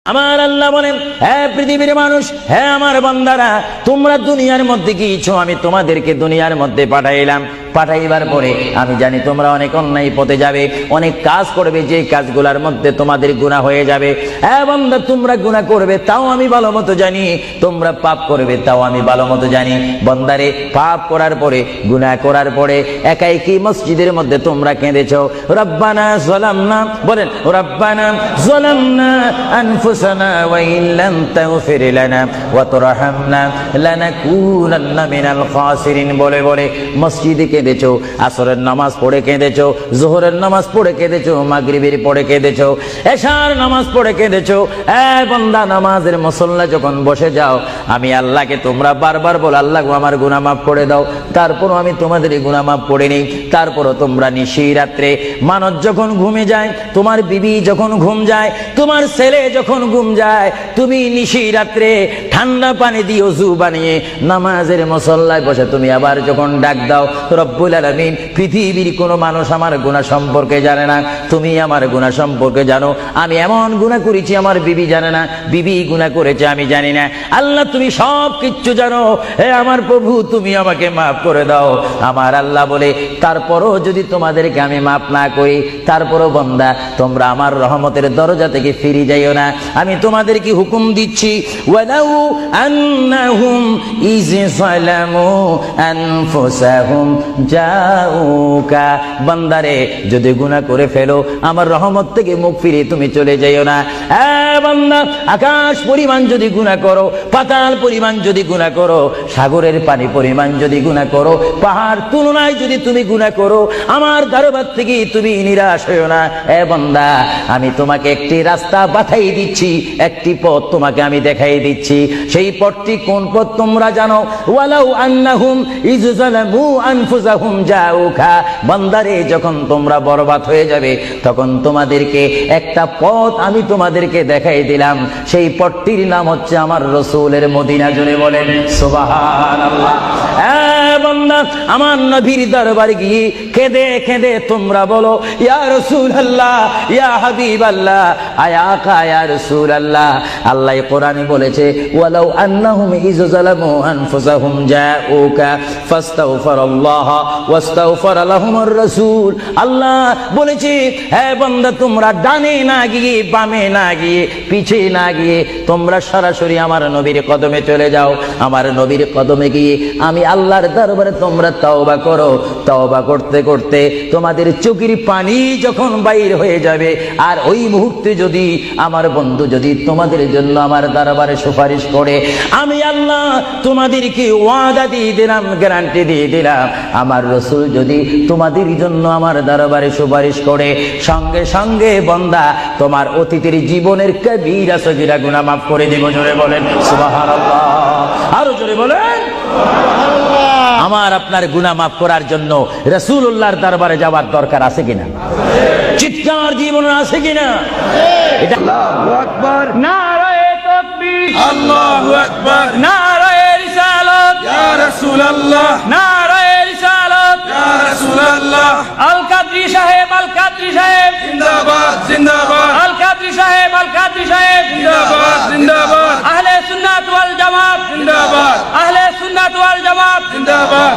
আমার আল্লাহ বলেন, হে পৃথিবীর মানুষ, হে আমার বান্দারা, তোমরা দুনিয়ার মধ্যে গিয়েছো, আমি তোমাদেরকে দুনিয়ার মধ্যে পাঠাইলাম। পাঠাইবার পরে আমি জানি তোমরা অনেক অন্যায় পথে যাবে, অনেক কাজ করবে, যে কাজগুলোর মধ্যে তোমাদের গুনাহ হয়ে যাবে। হে বান্দা, তোমরা গুনাহ করবে তাও আমি ভালো মতো জানি, তোমরা পাপ করবে তাও আমি ভালো মতো জানি। বান্দারে, পাপ করার পরে, গুনাহ করার পরে একাই কি মসজিদের মধ্যে তোমরা কেঁদেছো, রব্বানা যালামনা, বলেন রব্বানা যালামনা আনফুসানা ওয়া ইল্লাম তাগফির লানা ওয়া তারহামনা লানাকুনান্না মিনাল খাসিরিন বলে বলে মসজিদে কেঁদেছো, আসরের নামাজ পড়ে কেঁদেছো, যোহরের নামাজ পড়ে কেঁদেছো, মাগরিবের পড়ে কেঁদেছো, এশার নামাজ পড়ে কেঁদেছো। এ বান্দা, নামাজের মুসল্লা যখন বসে যাও, আমি আল্লাহকে তোমরা বারবার বল, আল্লাহ আমার গুনাহ মাফ করে দাও। তারপরও আমি তোমাদের গুনাহ মাফ করে নিই। তারপরও তোমরা নিশি রাত্রে, মানুষ যখন ঘুমে যায়, তোমার বিবি যখন ঘুম যায়, তোমার ছেলে যখন ঘুম যায়, তুমি নিশি রাত্রে ঠান্ডা পানি দিয়ে ওযু বানিয়ে নামাজের মুসল্লায় বসে তুমি আবার যখন ডাক দাও, রব্বুল আলামিন, পৃথিবীর কোনো মানুষ আমার গুনাহ সম্পর্কে জানে না, তুমি আমার গুনাহ সম্পর্কে জানো। আমি এমন গুনাহ করেছি আমার বিবি জানে না, বিবি গুনাহ করেছে আমি জানি না। আল্লাহ, তুমি সব কিচ্ছু জানো। হে আমার প্রভু, তুমি আমাকে মাফ করে দাও। আমার আল্লাহ বলে, তারপরও যদি তোমাদেরকে আমি মাফ না করি, তারপরও বান্দা, তোমরা আমার রহমতের দরজা থেকে ফিরে যাইও না। আমি তোমাদেরকে হুকুম দিচ্ছি, ওয়ালাউ আন্নাহুম ইয যালামু আনফুসাহুম জাউকা, বান্দারে, যদি গুনাহ করে ফেলো, আমার রহমত থেকে মুখ ফিরে তুমি চলে যাইও না। বান্দা, আকাশ পরিমাণ যদি গুনাহ করো, পাতাল পরিমাণ যদি গুনাহ করো, সাগরের পানি পরিমাণ যদি গুনাহ করো, পাহাড় তুলনায় যদি তুমি গুনাহ করো, আমার দরবার থেকে তুমি নিরাশ হইও না। বান্দা, আমি তোমাকে একটি রাস্তা বাতাই দিচ্ছি, একটি পথ তোমাকে আমি দেখাই দিচ্ছি। সেই পথটি কোন পথ তোমরা জানো? ওয়ালাউ আন্নাহুম ইয যালামু আনফুসাহুম জাউকা, বান্দারে, যখন তোমরা বরবাদ হয়ে যাবে, তখন তোমাদেরকে একটা পথ আমি তোমাদেরকে দেখাই দিলাম। সেই পথটির নাম হচ্ছে আমার রাসূলের মদিনা। জোরে বলেন সুবহানাল্লাহ। বান্দা, আমার নবীর দরবারে গিয়ে কেঁদে কেঁদে তোমরা বলো, ইয়া রাসূলুল্লাহ, ইয়া হাবিবাল্লাহ, আয়াকা ইয়া রাসূলুল্লাহ। আল্লাহ কোরআনে বলেছে, ওয়ালাউ আন্নাহুম ইয যালামু আনফুসাহুম জাউকা ফাস্তাগফিরুল্লাহ ওয়াস্তাগফার লাহুমুর রাসূল। আল্লাহ বলেছে, হে বান্দা, তোমরা ডানে না গিয়ে, বামে না গিয়ে, পিছে না গিয়ে, তোমরা সরাসরি আমার নবীর কদমে চলে যাও। আমার নবীর কদমে গিয়ে আমি আল্লাহর দরবারে তোমরা তওবা করো। তওবা করতে করতে তোমাদের চোখের পানি যখন বাইর হয়ে যাবে, আর ওই মুহূর্তে যদি আমার বন্ধু যদি তোমাদের জন্য আমার দরবারে সুপারিশ করে, আমি আল্লাহ তোমাদেরকে ওয়াদা দিয়ে দিলাম, গ্যারান্টি দিয়ে দিলাম, আমার রাসূল যদি তোমাদের জন্য আমার দরবারে সুপারিশ করে, সঙ্গে সঙ্গে বান্দা, তোমার অতীতের জীবনের কবিরা সগীরা গুনাহ মাফ করে দেব। জোরে বলেন সুবহানাল্লাহ। আরো জোরে বলেন সুবহানাল্লাহ। আমার আপনার গুনাহ মাফ করার জন্য রাসূলুল্লাহর দরবারে যাওয়ার দরকার আছে কিনা? চিৎকার জীবন আছে কিনা? এটা আল্লাহু আকবার, নারায়ে তাকবীর, আল্লাহু আকবার, নারায়ে রিসালাত, ইয়া রাসূলুল্লাহ, নারায়ে রিসালাত, ইয়া রাসূলুল্লাহ। আল কাদরি সাহেব, আল কাদরি সাহেব জিন্দাবাদ, জিন্দাবাদ, আল কাদরি সাহেব, আল কাদরি সাহেব জিন্দাবাদ, জিন্দাবাদ, আহলে সুন্নাত ওয়াল জামাত জিন্দাবাদ, আহলে সুন্নাত ওয়াল জামাত জিন্দাবাদ।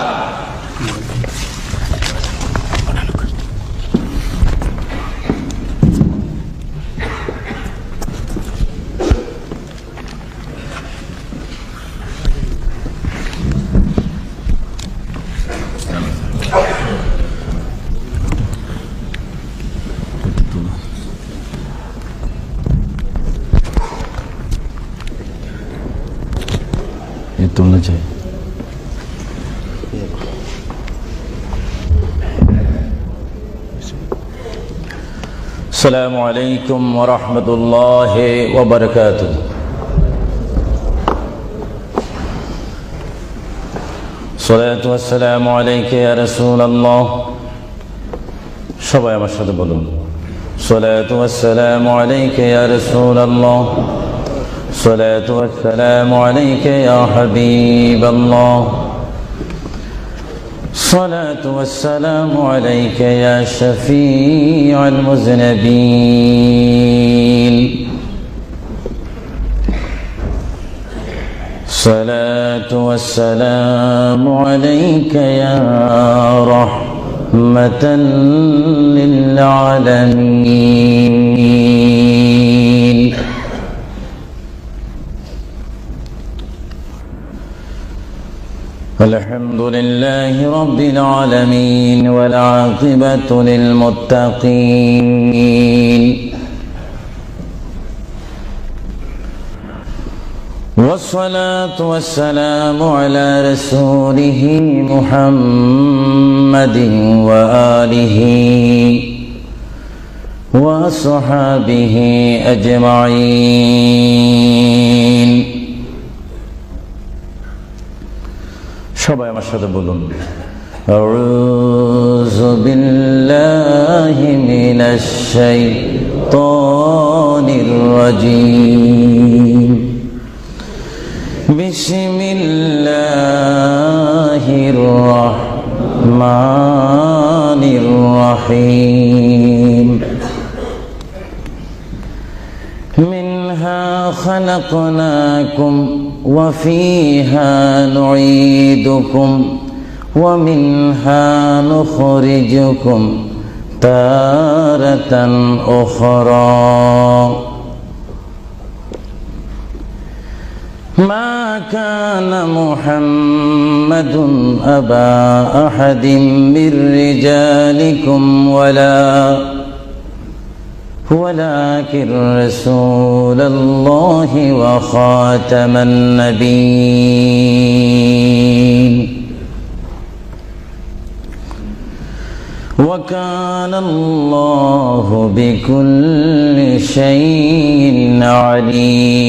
ये तुलना चाहिए। अस्सलामु अलैकुम व रहमतुल्लाहि व बरकातुहू। सलातु वस्सलामु अलैका या रसूलल्लाह। সবাই আমার সাথে বলুন, সলাতু ওয়াসসালামু আলাইকা ইয়া রাসূলুল্লাহ, সলাতু ওয়াসসালামু আলাইকা ইয়া হাবিবাল্লাহ, الصلاة والسلام عليك يا شفيع المذنبين الصلاة والسلام عليك يا رحمة للعالمين الحمد لله رب العالمين والعاقبة للمتقين والصلاة والسلام على رسوله محمد وآله وصحابه أجمعين সবাই আমার সাথে বলুন আউযু বিল্লাহি মিনাশ শাইতানির রাজীম বিসমিল্লাহির রহমানির রহিম মিনহা খালাকনাকুম ওয়া ফিহা নুঈদুকুম ওয়া মিনহা নুখরিজুকুম তারাতান উখরা ما كان محمد أبا أحد من رجالكم ولكن رسول الله وخاتم النبيين وكان الله بكل شيء عليما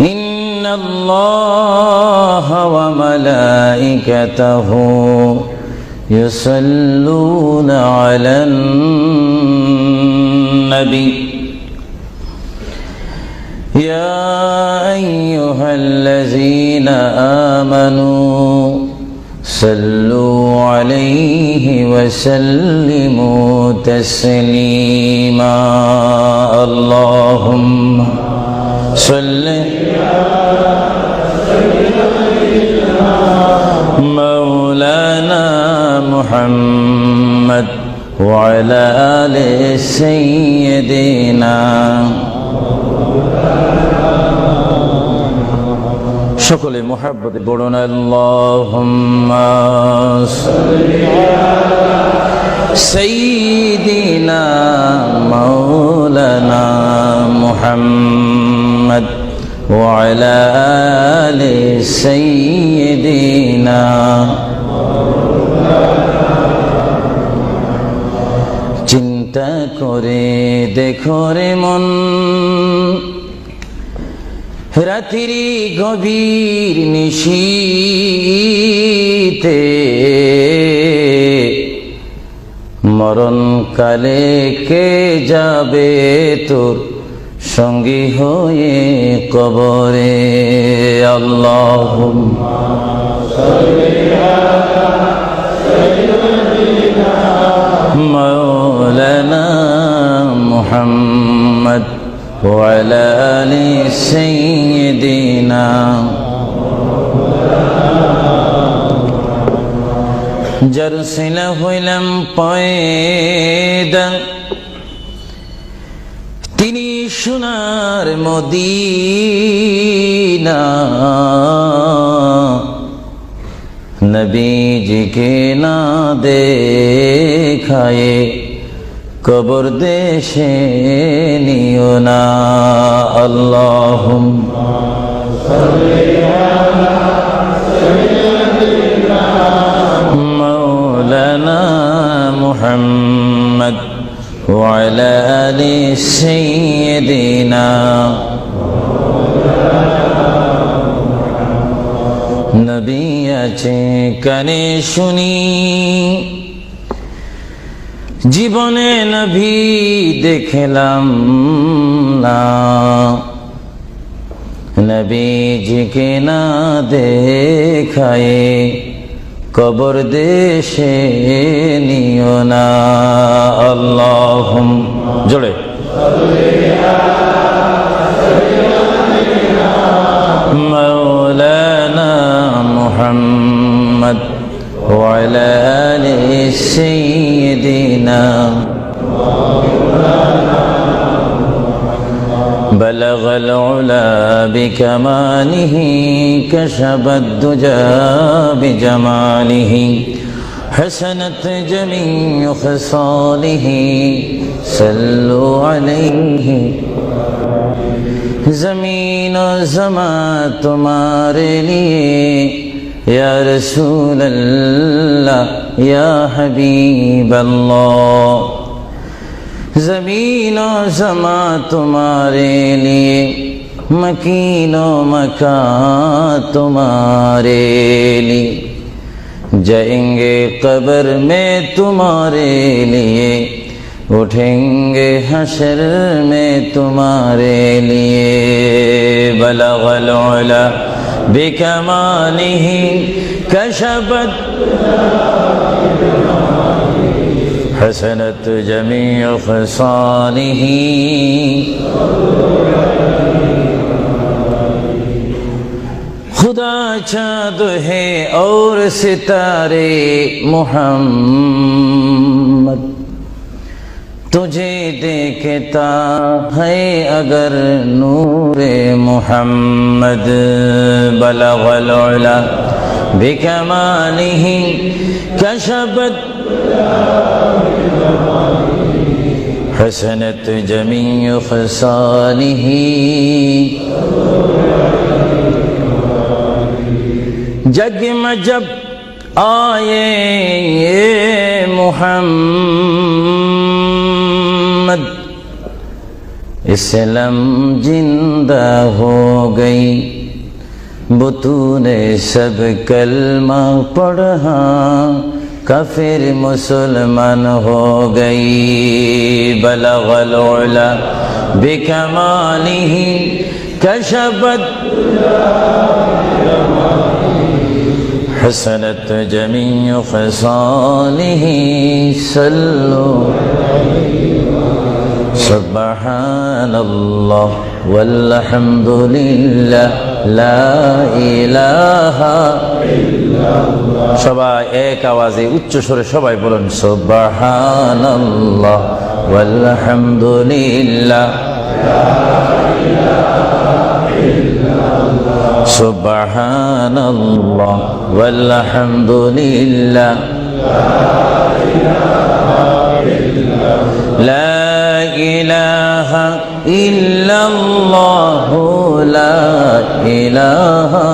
إن الله وملائكته يصلون على النبي يا أيها الذين آمنوا صلوا عليه وسلموا تسليما اللهم صل مولانا محمد وعلى آل سيدنا সকলে মুহাব্বতে পড়ুন আল্লাহুম্মা সাল্লি আলা সাইয়্যিদিনা মাওলানা মুহাম্মদ ওয়া আলা আলি সাইয়্যিদিনা চিন্তা করে দেখো রে মন রাত্রি গভীর নিশীতে মরণ কালে কে যাবে তোর সঙ্গী হয়ে কবরে আল্লাহুম্মা সাল্লি আলা সাইয়্যিদিনা মাওলানা মুহাম্মদ وعلى آل سيدنا جرسنا হইলাম পয়দা তিনি সোনার মদিনা নবীজিকে না দেখায়ে কবর দেশে নিও না আল্লাহুম্মা সাল্লি আলা সাইয়্যিদিনা মাওলানা মুহাম্মদ ওয়া আলা আলি সাইয়্যিদিনা নবী আছে কানে শুনি জীবনে নবী দেখলাম না নবীজিকে না দেখায়ে কবর দেশে নিও না আল্লাহুম্মা জোরে مولانا محمد وعلى آل سيدنا بلغ العلا بكماله كشف الدجى بجماله حسنت جميع خصاله صلوا عليه زمین و زمان تمہارے لیے یا رسول اللہ یا حبیب اللہ زمین و زمان تمہارے لیے مکین و مکان تمہارے لیے جائیں گے قبر میں تمہارے لیے اٹھیں گے حشر میں تمہارے لیے بلغ العلا بکمالہ کشفت حسنت جمیع خصالہ خدا چاند ہے اور ستارے محمد تجھے دیکھتا ہے اگر نور محمد بلغ العلا بکمالہ کشفت حسنت جمیع خصالہ جگ میں جب آئے محمد اسلام زندہ ہو گئی بطون سب کلمہ پڑھا کافر مسلمان ہو گئی بلغ العلا بکمالہ کشفت حسنت جمیع خصالہ صلو سبحان اللہ والحمد للہ لا الہ সবাই এক আওয়াজে উচ্চ স্বরে সবাই বলুন সুবহানাল্লাহ ওয়ালহামদুলিল্লাহ সুবহানাল্লাহ ওয়ালহামদুলিল্লাহ লা ইলাহা ইল্লাল্লাহ লা ইলাহা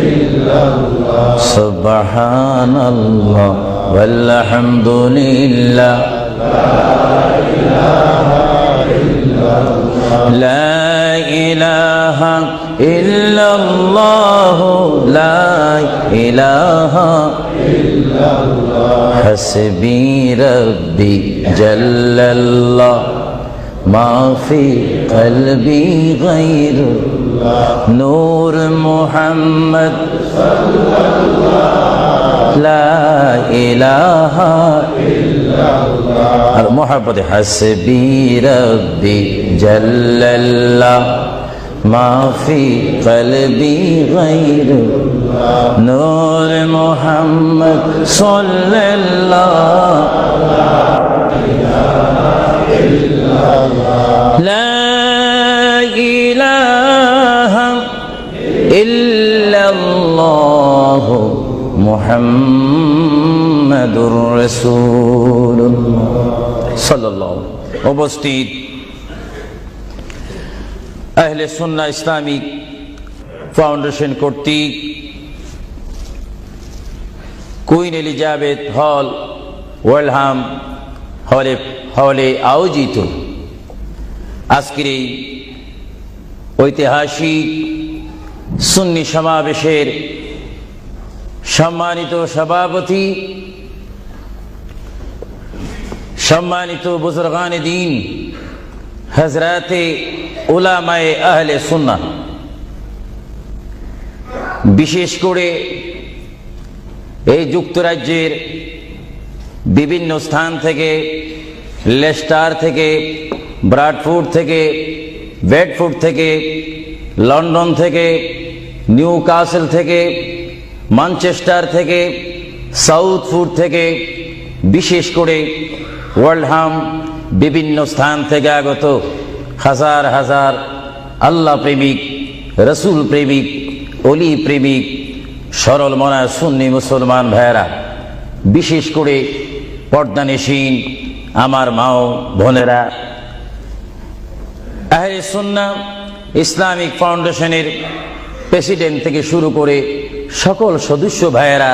ইল্লাল্লাহ সুবহানাল্লাহ ওয়ালহামদুলিল্লাহ লা ইলাহা ইল্লাল্লাহ লা ইলাহা ইল্লাল্লাহ হাসবি রব্বি জাল্লাল্লাহ মা ফি কলবি গায়রুল্লাহ নূর মুহাম্মদ সাল্লাল্লাহ লা ইলাহা ইল্লাল্লাহ আর মুহাব্বতে হাসবি রব্বি জাল্লাল্লাহ মা ফি কলবি গায়রুল্লাহ নূর মুহাম্মদ সাল্লাল্লাহ লা ইলাহা ইল্লাল্লাহ মুহাম্মাদুর রাসূলুল্লাহ সাল্লাল্লাহু উপস্থিত আহলে সুন্নাহ ইসলামিক ফাউন্ডেশন কর্তৃক কুইন এলিজাবেথ হল ওয়েলহাম হলে আয়োজিত আজকের এই ঐতিহাসিক সুন্নি সমাবেশের সম্মানিত সভাপতি, সম্মানিত বুজুর্গানে দ্বীন, হযরতে উলামায়ে আহলে সুন্নাহ, বিশেষ করে এই যুক্তরাজ্যের বিভিন্ন স্থান থেকে, লেস্টার থেকে, ব্রাডফোর্ড থেকে, বেডফোর্ড থেকে, লন্ডন থেকে, নিউ কাসেল থেকে, ম্যানচেস্টার থেকে, সাউথফোর্ড থেকে, বিশেষ করে ওয়ার্ল্ডহাম বিভিন্ন স্থান থেকে আগত হাজার হাজার আল্লাহ প্রেমিক, রসুল প্রেমিক, অলি প্রেমিক, সরল মনা সুন্নি মুসলমান ভাইয়েরা, বিশেষ করে পর্দানিসীন আমার মাও বোনেরা, আহলে সুন্নাহ ইসলামিক ফাউন্ডেশনের প্রেসিডেন্ট থেকে শুরু করে সকল সদস্য ভাইয়েরা,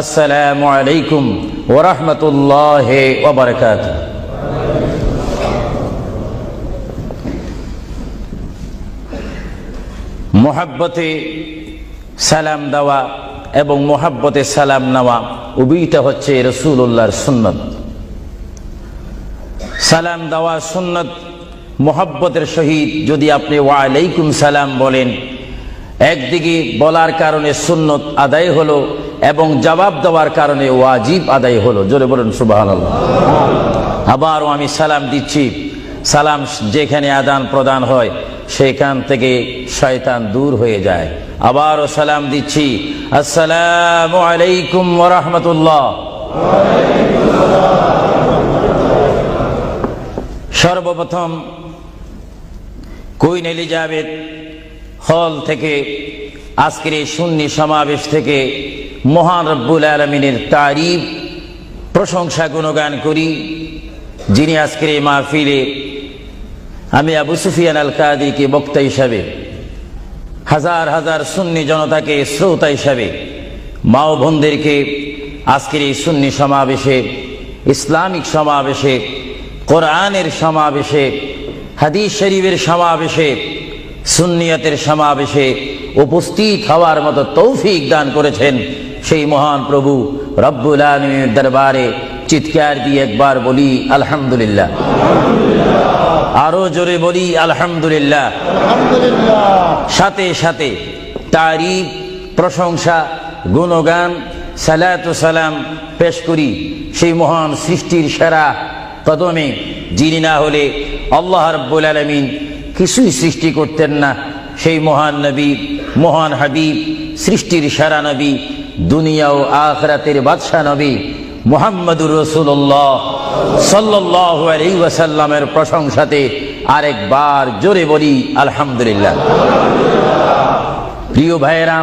আসসালামু আলাইকুম ওয়া রাহমাতুল্লাহি ওয়া বারাকাতুহু। মোহাব্বতে সালাম দেওয়া এবং মোহাব্বতে সালাম নেওয়া উভয়টা হচ্ছে রাসূলুল্লাহর সুন্নাত। সালাম দেওয়া সুন্নাত, মোহাব্বতের সহিত যদি আপনি ওয়া আলাইকুম সালাম বলেন, একদিকে বলার কারণে সুন্নত আদায় হলো এবং জবাব দেওয়ার কারণে ওয়াজিব আদায় হলো। জোরে বলুন সুবহানাল্লাহ। আবারও আমি সালাম দিচ্ছি, সালাম যেখানে আদান প্রদান হয় সেখান থেকে শয়তান দূর হয়ে যায়। আবারও সালাম দিচ্ছি, আসসালামু আলাইকুম ওয়া রাহমাতুল্লাহ। সর্বপ্রথম কুইন এলিজাবেথ হল থেকে আজকের এই সুন্নি সমাবেশ থেকে মহান রব্বুল আলামিনের তারিফ, প্রশংসা, গুণগান করি, যিনি আজকের এই মাহফিলে আমি আবু সুফিয়ান আল কাদিকে বক্তা হিসাবে, হাজার হাজার সুন্নি জনতাকে শ্রোতা হিসাবে, মা ও বোনদেরকে আজকের এই সুন্নি সমাবেশে, ইসলামিক সমাবেশে, কোরআনের সমাবেশে, হাদিস শরীফের সমাবেশে, সুন্নিয়তের সমাবেশে উপস্থিত হওয়ার মতো তৌফিক দান করেছেন সেই মহান প্রভু রব্বুল আলামিনের দরবারে চিৎকার দিয়ে একবার বলি আলহামদুলিল্লাহ। আরো জোরে বলি আলহামদুলিল্লাহ। সাথে সাথে তারিফ, প্রশংসা, গুণগান, সালাতু সালাম পেশ করি সেই মহান সৃষ্টির সেরা কদমে, যিনি না হলে আল্লাহ রাব্বুল আলামিন কিছুই সৃষ্টি করতেন না, সেই মহান নবী, মহান হাবিব, সৃষ্টির সেরা নবী, দুনিয়া ও আখিরাতের বাদশা নবী মুহাম্মদুর রাসূলুল্লাহ সাল্লাল্লাহু আলাইহি ওয়াসাল্লামের প্রশংসাতে আরেকবার জোরে বলি আলহামদুলিল্লাহ। প্রিয় ভাইয়েরা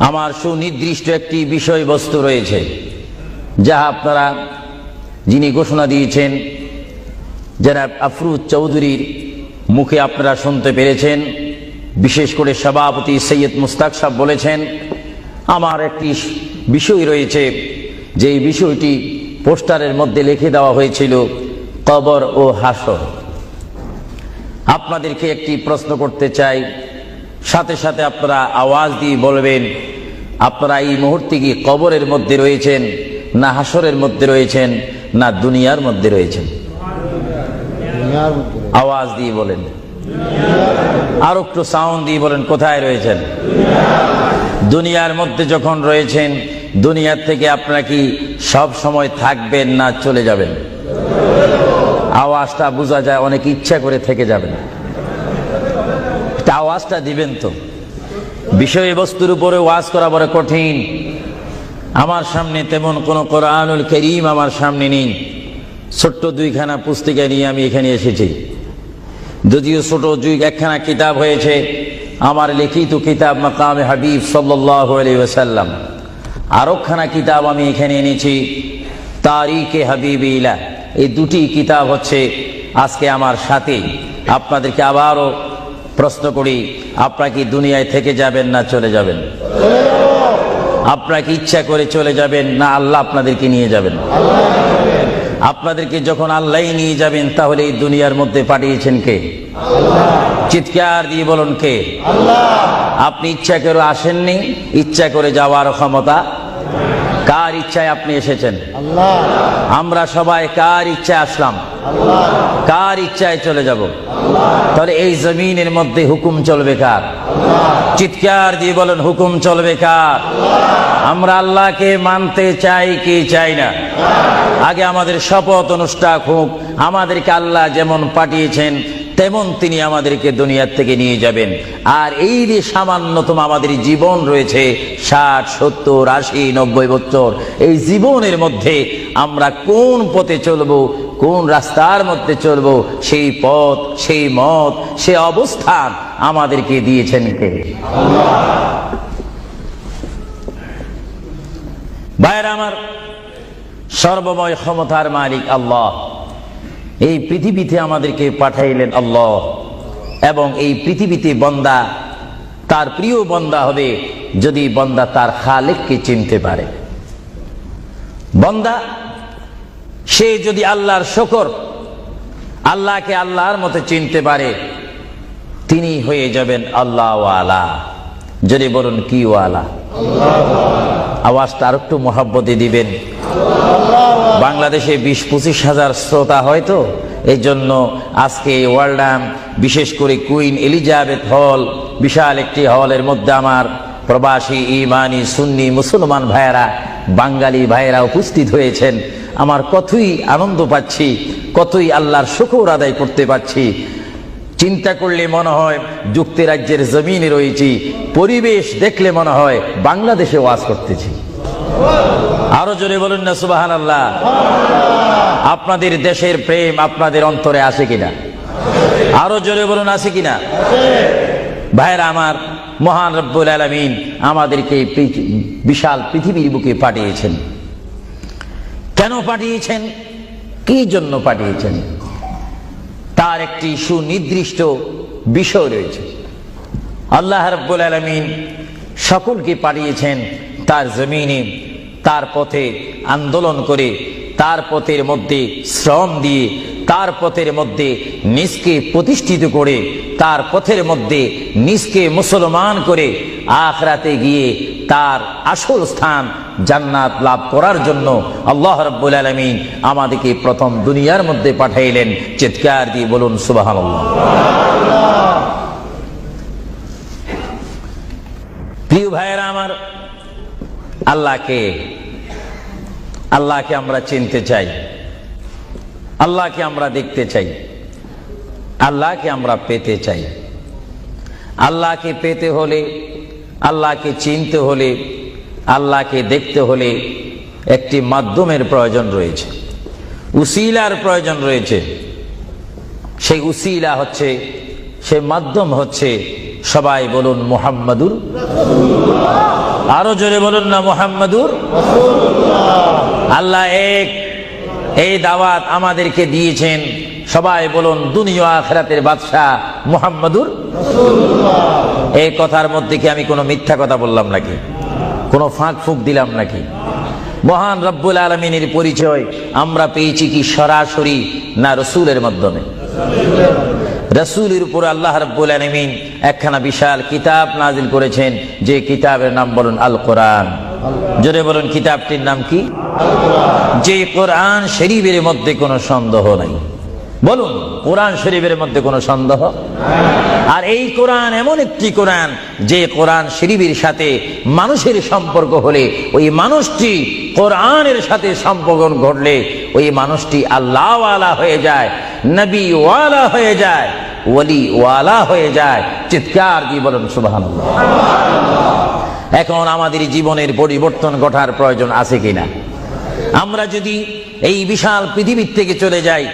আমার সুনির্দিষ্ট একটি বিষয়বস্তু রয়েছে, যা আপনারা, যিনি ঘোষণা দিয়েছেন জনাব আফরোজ চৌধুরীর মুখে আপনারা শুনতে পেরেছেন। বিশেষ করে সভাপতি সৈয়দ মুস্তাক সাহেব বলেছেন, আমার একটি বিষয় রয়েছে, যে বিষয়টি পোস্টারের মধ্যে লিখে দেওয়া হয়েছিল, কবর ও হাসর। আপনাদেরকে একটি প্রশ্ন করতে চাই, সাথে সাথে আপনারা আওয়াজ দিয়ে বলবেন, আপনারা এই মুহূর্তে কি কবরের মধ্যে রয়েছেন, না হাসরের মধ্যে রয়েছেন, না দুনিয়ার মধ্যে রয়েছেন? আওয়াজ দিয়ে বলেন, আর একটু সাউন্ড দিয়ে বলেন, কোথায় রয়েছেন? দুনিয়ার মধ্যে যখন রয়েছেন, দুনিয়ার থেকে আপনারা কি সব সময় থাকবেন না চলে যাবেন? আওয়াজটা বোঝা যায়, অনেক ইচ্ছা করে থেকে যাবেন। আওয়াজটা দিবেন তো। বিষয়বস্তুর উপরে ওয়াজ করা বড় কঠিন। আমার সামনে তেমন কোন কোরআনুল কারীম আমার সামনে নেই। ছোট্ট দুইখানা পুস্তিকা নিয়ে আমি এখানে এসেছি। যদিও ছোট একখানা কিতাব হয়েছে, আমার লিখিত কিতাব মাকামে হাবিব সাল্লাল্লাহু আলাইহি ওয়াসাল্লাম। আরেকখানা কিতাব আমি এখানে এনেছি, তারিখে হাবিবিল্লাহ। এই দুটি কিতাব হচ্ছে আজকে আমার সাথে। আপনাদেরকে আবারও প্রশ্ন করি, আপনারা কি দুনিয়ায় থেকে যাবেন না চলে যাবেন? আপনারা কি ইচ্ছা করে চলে যাবেন, না আল্লাহ আপনাদেরকে নিয়ে যাবেন? আপনাদেরকে যখন আল্লাহ নিয়ে যাবেন, তাহলে এই দুনিয়ার মধ্যে পাঠিয়েছেন কে? চিৎকার দিয়ে বলুন, কে? আপনি ইচ্ছা করে আসেননি, ইচ্ছা করে যাওয়ার ক্ষমতা কার ইচ্ছায় আপনি এসেছেন? আমরা সবাই কার ইচ্ছায় আসলাম? কার ইচ্ছায় চলে যাব? তাহলে এই জমিনের মধ্যে হুকুম চলবে কার? চিৎকার দিয়ে বলেন, হুকুম চলবে কার? আমরা আল্লাহকে মানতে চাই কি চাই না? আগে আমাদের শপথ অনুষ্ঠান হোক, আমাদেরকে আল্লাহ যেমন পাঠিয়েছেন তেমন তিনি আমাদেরকে দুনিয়ার থেকে নিয়ে যাবেন। আর এই যে সামান্যতম আমাদের জীবন রয়েছে 60, 70, 80, 90 বছর, এই জীবনের মধ্যে আমরা কোন পথে চলবো, কোন রাস্তার মধ্যে চলবো, সেই পথ, সেই মত, সে অবস্থান আমাদেরকে দিয়েছেন কে? ভাইরা আমার, সর্বময় ক্ষমতার মালিক আল্লাহ এই পৃথিবীতে আমাদেরকে পাঠাইলেন আল্লাহ, এবং এই পৃথিবীতে বান্দা তার প্রিয় বান্দা হবে যদি বান্দা তার খালেককে চিনতে পারে। বান্দা সে যদি আল্লাহর শুকর, আল্লাহকে আল্লাহর মতো চিনতে পারে, তিনি হয়ে যাবেন আল্লাহ ওয়ালা। যদি বলুন কি ওয়ালা? আওয়াজটা আর একটু মহব্বতে দিবেন। বাংলাদেশে 20-25 হাজার শ্রোতা হয়তো, এই জন্য আজকে ওয়ার্ল্ডাম, বিশেষ করে কুইন এলিজাবেথ হল, বিশাল একটি হলের মধ্যে আমার প্রবাসী ইমানি সুন্নি মুসলমান ভাইয়েরা, বাঙালি ভাইয়েরা উপস্থিত হয়েছেন। আমার কতই আনন্দ পাচ্ছি, কতই আল্লাহর শুকর আদায় করতে পারছি। চিন্তা করলে মনে হয় যুক্তরাজ্যের জমিনে রয়েছি, পরিবেশ দেখলে মনে হয় বাংলাদেশে ওয়াজ করতেছি। আরো জোরে বলুন না সুবহানাল্লাহ। আপনাদের দেশের প্রেম আপনাদের অন্তরে আছে কিনা? আরো জোরে বলুন, আছে কিনা? ভাইরা আমার, মহান রব্বুল আলামিন আমাদেরকে বিশাল পৃথিবীর বুকে পাঠিয়েছেন। কেন পাঠিয়েছেন? কি জন্য পাঠিয়েছেন? তার একটি সুনির্দিষ্ট বিষয় রয়েছে। আল্লাহ রাব্বুল আলামিন সকলকে পাঠিয়েছেন তার জমিনে, তার পথে আন্দোলন করে, তার পথের মধ্যে শ্রম দিয়ে, তার পথের মধ্যে নিজকে প্রতিষ্ঠিত করে, তার পথের মধ্যে নিজকে মুসলমান করে আখিরাতে গিয়ে তার আসল স্থান জান্নাত লাভ করার জন্য আল্লাহ রাব্বুল আলামিন আমাদেরকে প্রথম দুনিয়ার মধ্যে পাঠাইলেন। চিৎকার দিয়ে বলুন সুবহানাল্লাহ। প্রিয় ভাইয়েরা আমার, আল্লাহকে আমরা চিনতে চাই, আল্লাহকে আমরা দেখতে চাই, আল্লাহকে আমরা পেতে চাই। আল্লাহকে পেতে হলে, আল্লাহকে চিনতে হলে, আল্লাহকে দেখতে হলে একটি মাধ্যমের প্রয়োজন রয়েছে, উসিলার প্রয়োজন রয়েছে। সেই উসিলা হচ্ছে, সেই মাধ্যম হচ্ছে, সবাই বলুন মুহাম্মাদুর। আরো জোরে বলুন না মুহাম্মাদুর। আল্লাহ এক, এই দাওয়াত আমাদেরকে দিয়েছেন। সবাই বলুন দুনিয়া আখিরাতের বাদশাহ মুহাম্মাদুর। এই কথার মধ্যে কি আমি কোনো মিথ্যা কথা বললাম নাকি? কোনো ফাঁক ফুক দিলাম নাকি? মহান রব্বুল আলামিনের পরিচয় আমরা পেয়েছি কি সরাসরি, না রসুলের মাধ্যমে? রসুলের উপর আল্লাহ রাব্বুল আলামিন একখানা বিশাল কিতাব নাজিল করেছেন, যে কিতাবের নাম বলুন আল কোরআন। জোরে বলুন কিতাবটির নাম কি? যে কোরআন শরীফের মধ্যে কোনো সন্দেহ নাই। বলুন কোরআন শরীফের মধ্যে কোনো সন্দেহ? আর এই কোরআন এমন একটি কোরআন, যে কোরআন শরীফের সাথে মানুষের সম্পর্ক হলে, ওই মানুষটি কোরআনের সাথে সম্পর্ক ঘটলে ওই মানুষটি আল্লাহ ওয়ালা হয়ে যায়, নবী ওয়ালা হয়ে যায়, ওলি ওয়ালা হয়ে যায়। চিৎকার দিয়ে বলুন সুবহানাল্লাহ। এখন আমাদের জীবনের পরিবর্তন ঘটার প্রয়োজন আছে কিনা? আমরা যদি এই বিশাল পৃথিবীর থেকে চলে যাই,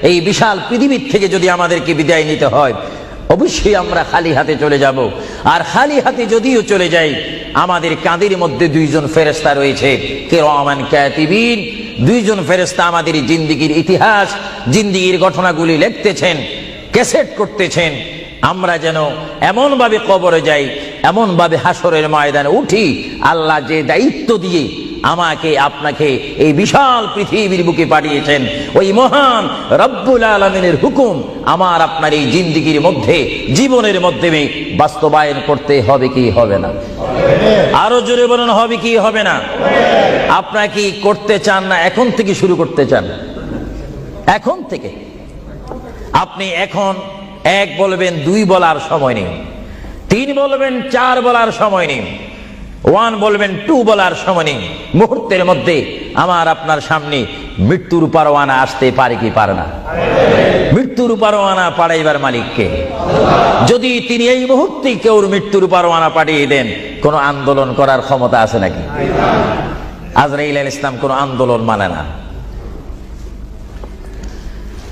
এই বিশাল পৃথিবীর থেকে যদি আমাদেরকে বিদায় নিতে হয়, অবশ্যই আমরা খালি হাতে চলে যাব। আর খালি হাতে যদিও চলে যাই, আমাদের কাঁধের মধ্যে দুইজন ফেরেশতা রয়েছে, কিরামান কাতিবিন। দুইজন ফেরেশতা আমাদের জিন্দেগীর ইতিহাস, জিন্দেগীর ঘটনাগুলি লিখতেছেন, ক্যাসেট করতেছেন। আমরা যেন এমন ভাবে কবরে যাই, এমন ভাবে হাসরের ময়দানে উঠি, আল্লাহ যে দায়িত্ব দিয়ে আমাকে আপনাকে এই বিশাল পৃথিবীর বুকে পাঠিয়েছেন, ওই মহান রব্বুল আলামিনের হুকুম আমার আপনার এই জিন্দেগির মধ্যে, জীবনের মধ্যে বাস্তবায়ন করতে হবে কি হবে না? আরো জোরে বলুন, হবে কি হবে না? আপনারা কি করতে চান না এখন থেকে শুরু করতে চান? এখন থেকে আপনি এখন 1 বলবেন, 2 বলার সময় নেই, 3 বলবেন, 4 বলার সময় নেই, 1 বলবেন, 2 বলার সময় নেই। মুহূর্তের মধ্যে আমার আপনার সামনে মৃত্যুর পরোয়ানা আসতে পারে কি পারে না? মৃত্যুর পরোয়ানা পাঠাইবার মালিককে। যদি তিনি এই মুহূর্তে কেউ মৃত্যুর পরোয়ানা পাঠিয়ে দেন, কোন আন্দোলন করার ক্ষমতা আছে নাকি? আজরাইল আলাইহিস সালাম কোন আন্দোলন মানে না।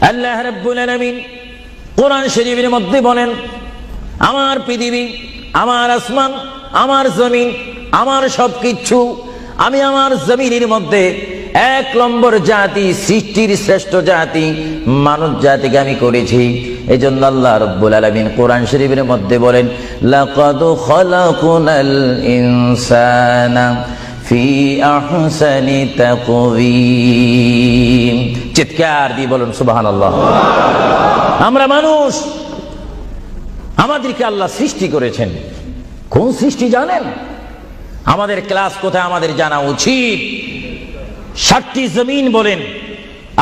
আল্লাহ রাব্বুল আলামিন কোরআন শরীফের মধ্যে বলেন, আমার পৃথিবী, আমার আসমান, আমার জমিন, আমার সবকিছু, আমি আমার জমিনের মধ্যে 1 নম্বর জাতি, সৃষ্টির শ্রেষ্ঠ জাতি মানব জাতিকে আমি করেছি। এজন্য আল্লাহ রাব্বুল আলামিন কোরআন শরীফের মধ্যে বলেন, লাকাদ খালাকুনাল ইনসানা ফি আহসানি তাকওয়িম। চিৎকার দিয়ে বলুন সুবহানাল্লাহ। আমরা মানুষ, আমাদেরকে আল্লাহ সৃষ্টি করেছেন। কোন সৃষ্টি জানেন? আমাদের ক্লাস কোথায় আমাদের জানা উচিত। 7টি জমিন বলেন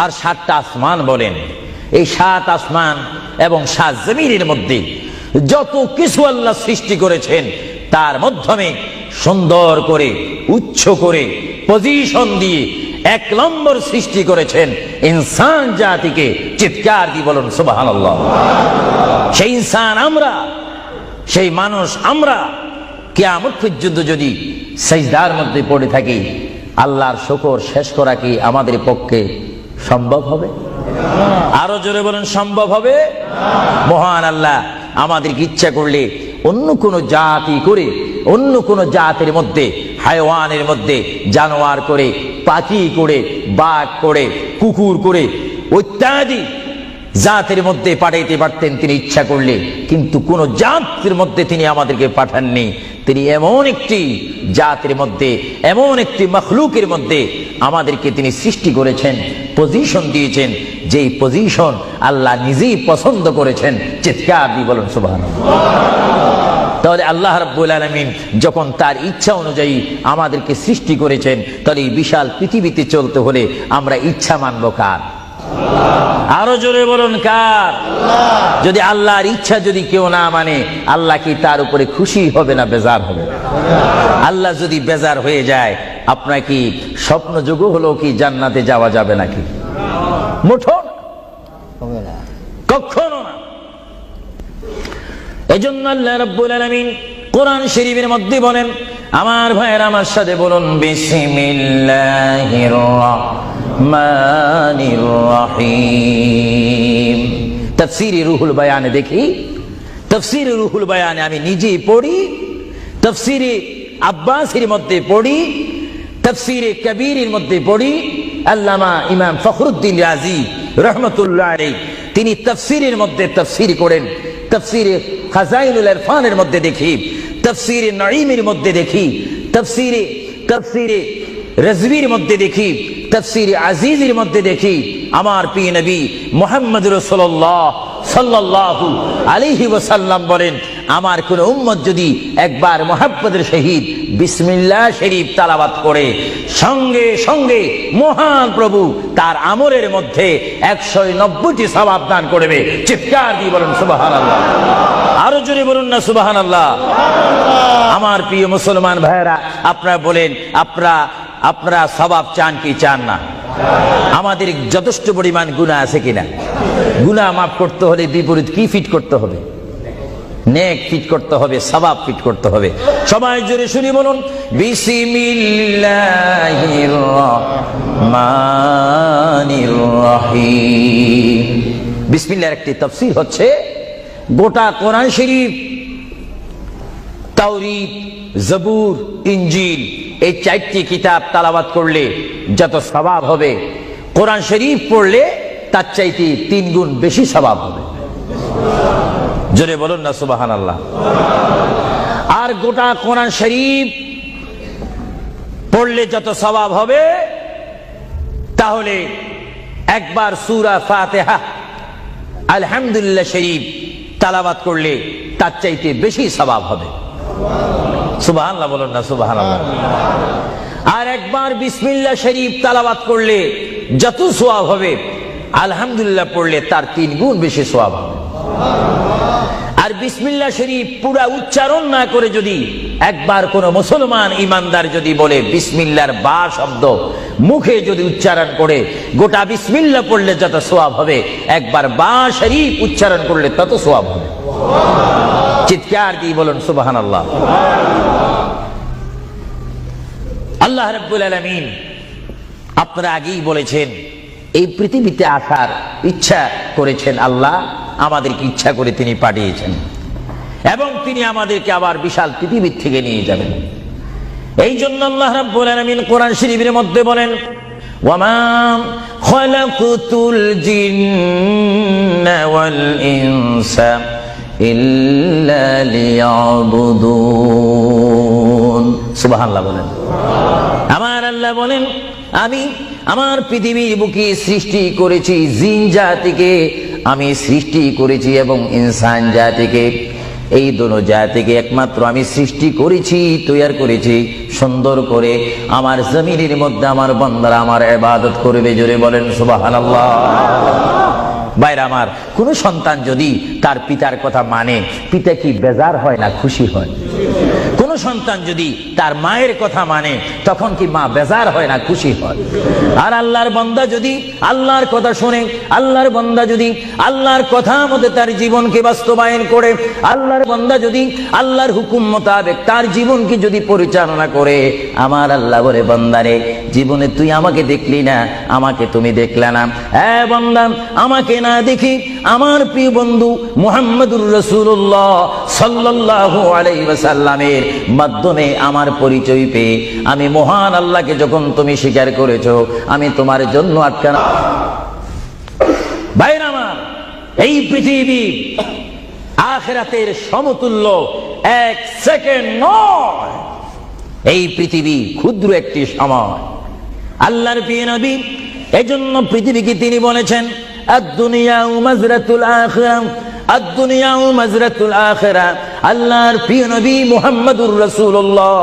আর 7টা আসমান বলেন। এই 7 আসমান এবং 7 জমিনের মধ্যে যত কিছু আল্লাহ সৃষ্টি করেছেন, তার মাধ্যমে সুন্দর করে, উচ্চ করে, পজিশন দিয়ে 1 নম্বর সৃষ্টি করেছেন ইনসান জাতিকে। চিৎকার দিয়ে বলুন সুবহানাল্লাহ। সেই ইনসান আমরা, সেই মানুষ আমরা কিয়ামত পর্যন্ত যদি সিজদার মধ্যে পড়ে থাকি, আল্লাহর শুকর শেষ করা কি আমাদের পক্ষে সম্ভব হবে? আরো জোরে বলেন, সম্ভব হবে? মহান আল্লাহ আমাদেরকে ইচ্ছা করলে অন্য কোন জাতি করে, অন্য কোন জাতির মধ্যে, হায়াওয়ানের মধ্যে জানোয়ার করে, পাখি করে, বাঘ করে, কুকুর করে, ইত্যাদি জাতির মধ্যে পাঠাইতে পারতেন তিনি ইচ্ছা করলে, কিন্তু কোন জাতির মধ্যে তিনি আমাদেরকে পাঠাননি। তিনি এমন একটি জাতির মধ্যে, এমন একটি মখলুকের মধ্যে আমাদেরকে তিনি সৃষ্টি করেছেন, পজিশন দিয়েছেন, যেই পজিশন আল্লাহ নিজেই পছন্দ করেছেন। চিৎকার দিয়ে বলুন সুবহানাল্লাহ। তাহলে আল্লাহ রাব্বুল আলামিন যখন তার ইচ্ছা অনুযায়ী আমাদেরকে সৃষ্টি করেছেন, তাহলে এই বিশাল পৃথিবীতে চলতে হলে আমরা ইচ্ছা মানব কার? আরো জোরে বলুন, কার? যদি আল্লাহর ইচ্ছা যদি কেউ না মানে, আল্লাহ কি তার উপরে খুশি হবে না বেজার হবে? আল্লাহ যদি বেজার হয়ে যায়, আপনার কি স্বপ্ন যোগ হলো কি জান্নাতে যাওয়া যাবে নাকি? মুঠো কখনো না। এজন্য আল্লাহ রাব্বুল আলামিন কোরআন শরীফের মধ্যে বলেন, আমার ভাইয়েরা আমার সাথে বলুন, বিসমিল্লাহির রাহমানির রহিম। তাফসীরে রুহুল বায়ানে দেখি, তাফসীরে রুহুল বায়ানে আমি নিজেই পড়ি, তাফসীরে আব্বাসীর মধ্যে পড়ি, তাফসীরে কবীরের মধ্যে পড়ি। আল্লামা ইমাম ফখরুদ্দিন রাজি রাহমাতুল্লাহ আলাইহি তিনি তাফসীরের মধ্যে তাফসীর করেন। তাফসীরে খাজাইনুল ইরফানের মধ্যে দেখি, তাফসীরে নাঈমের মধ্যে দেখি, তাফসীরে রাজভির মধ্যে দেখি, তাফসীরে আজিজের মধ্যে দেখি। আমার প্রিয় নবী মুহাম্মদ রাসূলুল্লাহ সাল্লাল্লাহু আলাইহি ওয়াসাল্লাম বলেন, আমার কোন উম্মত যদি একবার মুহাম্মদের শহীদ বিসমিল্লাহ শরীফ তেলাওয়াত করে, সঙ্গে সঙ্গে মহান প্রভু তার আমলের মধ্যে 190টি সওয়াব দান করবে। চিৎকার দিয়ে বলুন সুবহানাল্লাহ। আরো জোরে বলুন না সুবহানাল্লাহ। আমার প্রিয় মুসলমান ভাইয়েরা, আপনারা বলেন, আপনারা সওয়াব চান কি চান না? আমাদের যথেষ্ট পরিমাণ গুনাহ আছে কিনা? গুনাহ মাফ করতে হলে বিপরীত কি ফিট করতে হবে? নেক ফিট করতে হবে, সওয়াব ফিট করতে হবে। সবাই জোরে শুনি বলুন, বিসমিল্লাহির রাহমানির রহিম। বিসমিল্লাহর একটি তাফসীর হচ্ছে, গোটা কোরআন শরীফ, তাওরীত, জবুর, ইনজিল, এই 4টি কিতাব তেলাওয়াত করলে যত সওয়াব হবে, কোরআন শরীফ পড়লে তার চাইতে 3 গুণ বেশি সওয়াব হবে। জোরে বলুন না সুবহানাল্লাহ। আর গোটা কোরআন শরীফ পড়লে যত সওয়াব হবে, তাহলে একবার সূরা ফাতিহা আলহামদুলিল্লাহ শরীফ তেলাওয়াত করলে তার চাইতে বেশি সওয়াব হবে। সুবহানাল্লাহ বলুন না, সুবহানাল্লাহ। আর একবার বিসমিল্লাহ শরীফ তেলাওয়াত করলে যত সওয়াব হবে, আলহামদুলিল্লাহ পড়লে তার 3 গুণ বেশি সওয়াব হবে। আর বিসমিল্লাহ শরীফ পুরা উচ্চারণ না করে যদি একবার কোন মুসলমান ইমানদার যদি বলে বিসমিল্লাহর বা শব্দ মুখে যদি উচ্চারণ করে, গোটা বিসমিল্লাহ পড়লে যত সওয়াব হবে, একবার বা শরীফ উচ্চারণ করলে তত সওয়াব হবে। চিৎকার দিয়ে বলুন সুবহানাল্লাহ। আল্লাহ রাব্বুল আলামিন আপনারা আগেই বলেছেন, এই পৃথিবীতে আসার ইচ্ছা করেছেন আল্লাহ, আমাদেরকে ইচ্ছা করে তিনি পাঠিয়েছেন এবং তিনি আমাদেরকে আবার বিশাল পৃথিবীর থেকে নিয়ে যাবেন। এই জন্য আল্লাহ রাব্বুল আলামিন কোরআন শরীফের মধ্যে বলেন, ওয়ামা খালাকুতুল জিন্না ওয়াল ইনসা ইল্লা লিয়াবুদুন। সুবহানাল্লাহ বলেন। আমার আল্লাহ বলেন, আমি আমার পৃথিবীর বুকে সৃষ্টি করেছি জিন জাতিকে, আমি সৃষ্টি করেছি এবং ইনসান জাতিকে। এই দুটো জাতিকে একমাত্র আমি সৃষ্টি করেছি, তৈরি করেছি সুন্দর করে। আমার জমিনের মধ্যে আমার বান্দারা আমার ইবাদত করবে। জোরে বলেন সুবহানাল্লাহ। ভাইরা আমার, কোন সন্তান যদি তার পিতার কথা মানে, পিতা কি বেজার হয় না খুশি হয়? কোন সন্তান যদি তার মায়ের কথা মানে, তখন কি মা বেজার হয় না খুশি হয়? আর আল্লাহর বান্দা যদি আল্লাহর কথা শুনে, আল্লাহর বান্দা যদি আল্লাহর কথা মতো তার জীবনকে বাস্তবায়ন করে, আল্লাহর বান্দা যদি আল্লাহর হুকুম মোতাবেক তার জীবনকে যদি পরিচালনা করে, আমার আল্লাহ বলে, বান্দারে জীবনে তুই আমাকে দেখলি না, আমাকে তুমি দেখলে না। হ্যাঁ বান্দা, আমাকে না দেখি আমার প্রিয় বন্ধু মুহাম্মদুর রাসূলুল্লাহ সাল্লাল্লাহু আলাইহি ওয়াসাল্লামের মাধ্যমে আমার পরিচয় পেয়ে আমি মহান আল্লাহকে যখন তুমি স্বীকার করেছো, আমি তোমার জন্য আটকানা। ভাইরা আমার, এই পৃথিবী আখিরাতের সমতুল্য 1 সেকেন্ড নয়। এই পৃথিবী ক্ষুদ্র একটি সময়। আল্লাহর প্রিয় নবী এজন্য পৃথিবীকে তিনি বলেছেন, আদ-দুনিয়া মাজরাতুল আখিরাহ, আদ-দুনিয়া মাজরাতুল আখিরাহ। আল্লাহর প্রিয় নবী মুহাম্মদুর রাসূলুল্লাহ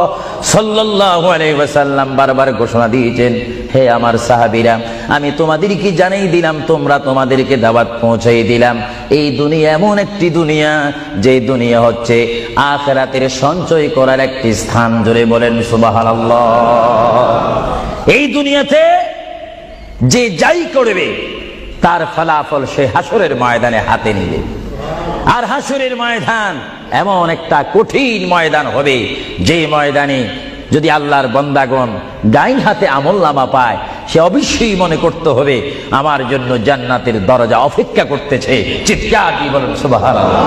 সাল্লাল্লাহু আলাইহি ওয়াসাল্লাম বারবার ঘোষণা দিয়েছেন, হে আমার সাহাবীরা, আমি তোমাদেরকে জানাই দিলাম, তোমরা তোমাদেরকে দাওয়াত পৌঁছাই দিলাম, এই দুনিয়া এমন একটি দুনিয়া, যে দুনিয়া হচ্ছে আখিরাতের সঞ্চয় করার একটি স্থান। জোরে বলেন সুবহানাল্লাহ। এই দুনিয়াতে যে যাই করবে তার ফলাফল সে হাসরের ময়দানে হাতে নিবে। আর হাসরের ময়দান এমন একটা কঠিন ময়দান হবে, যে ময়দানে যদি আল্লাহর বান্দাগণ ডাইন হাতে আমলনামা পায়, সে অবশ্যই মনে করতে হবে আমার জন্য জান্নাতের দরজা অপেক্ষা করতেছে। চিৎকার দিয়ে বলেন সুবহানাল্লাহ।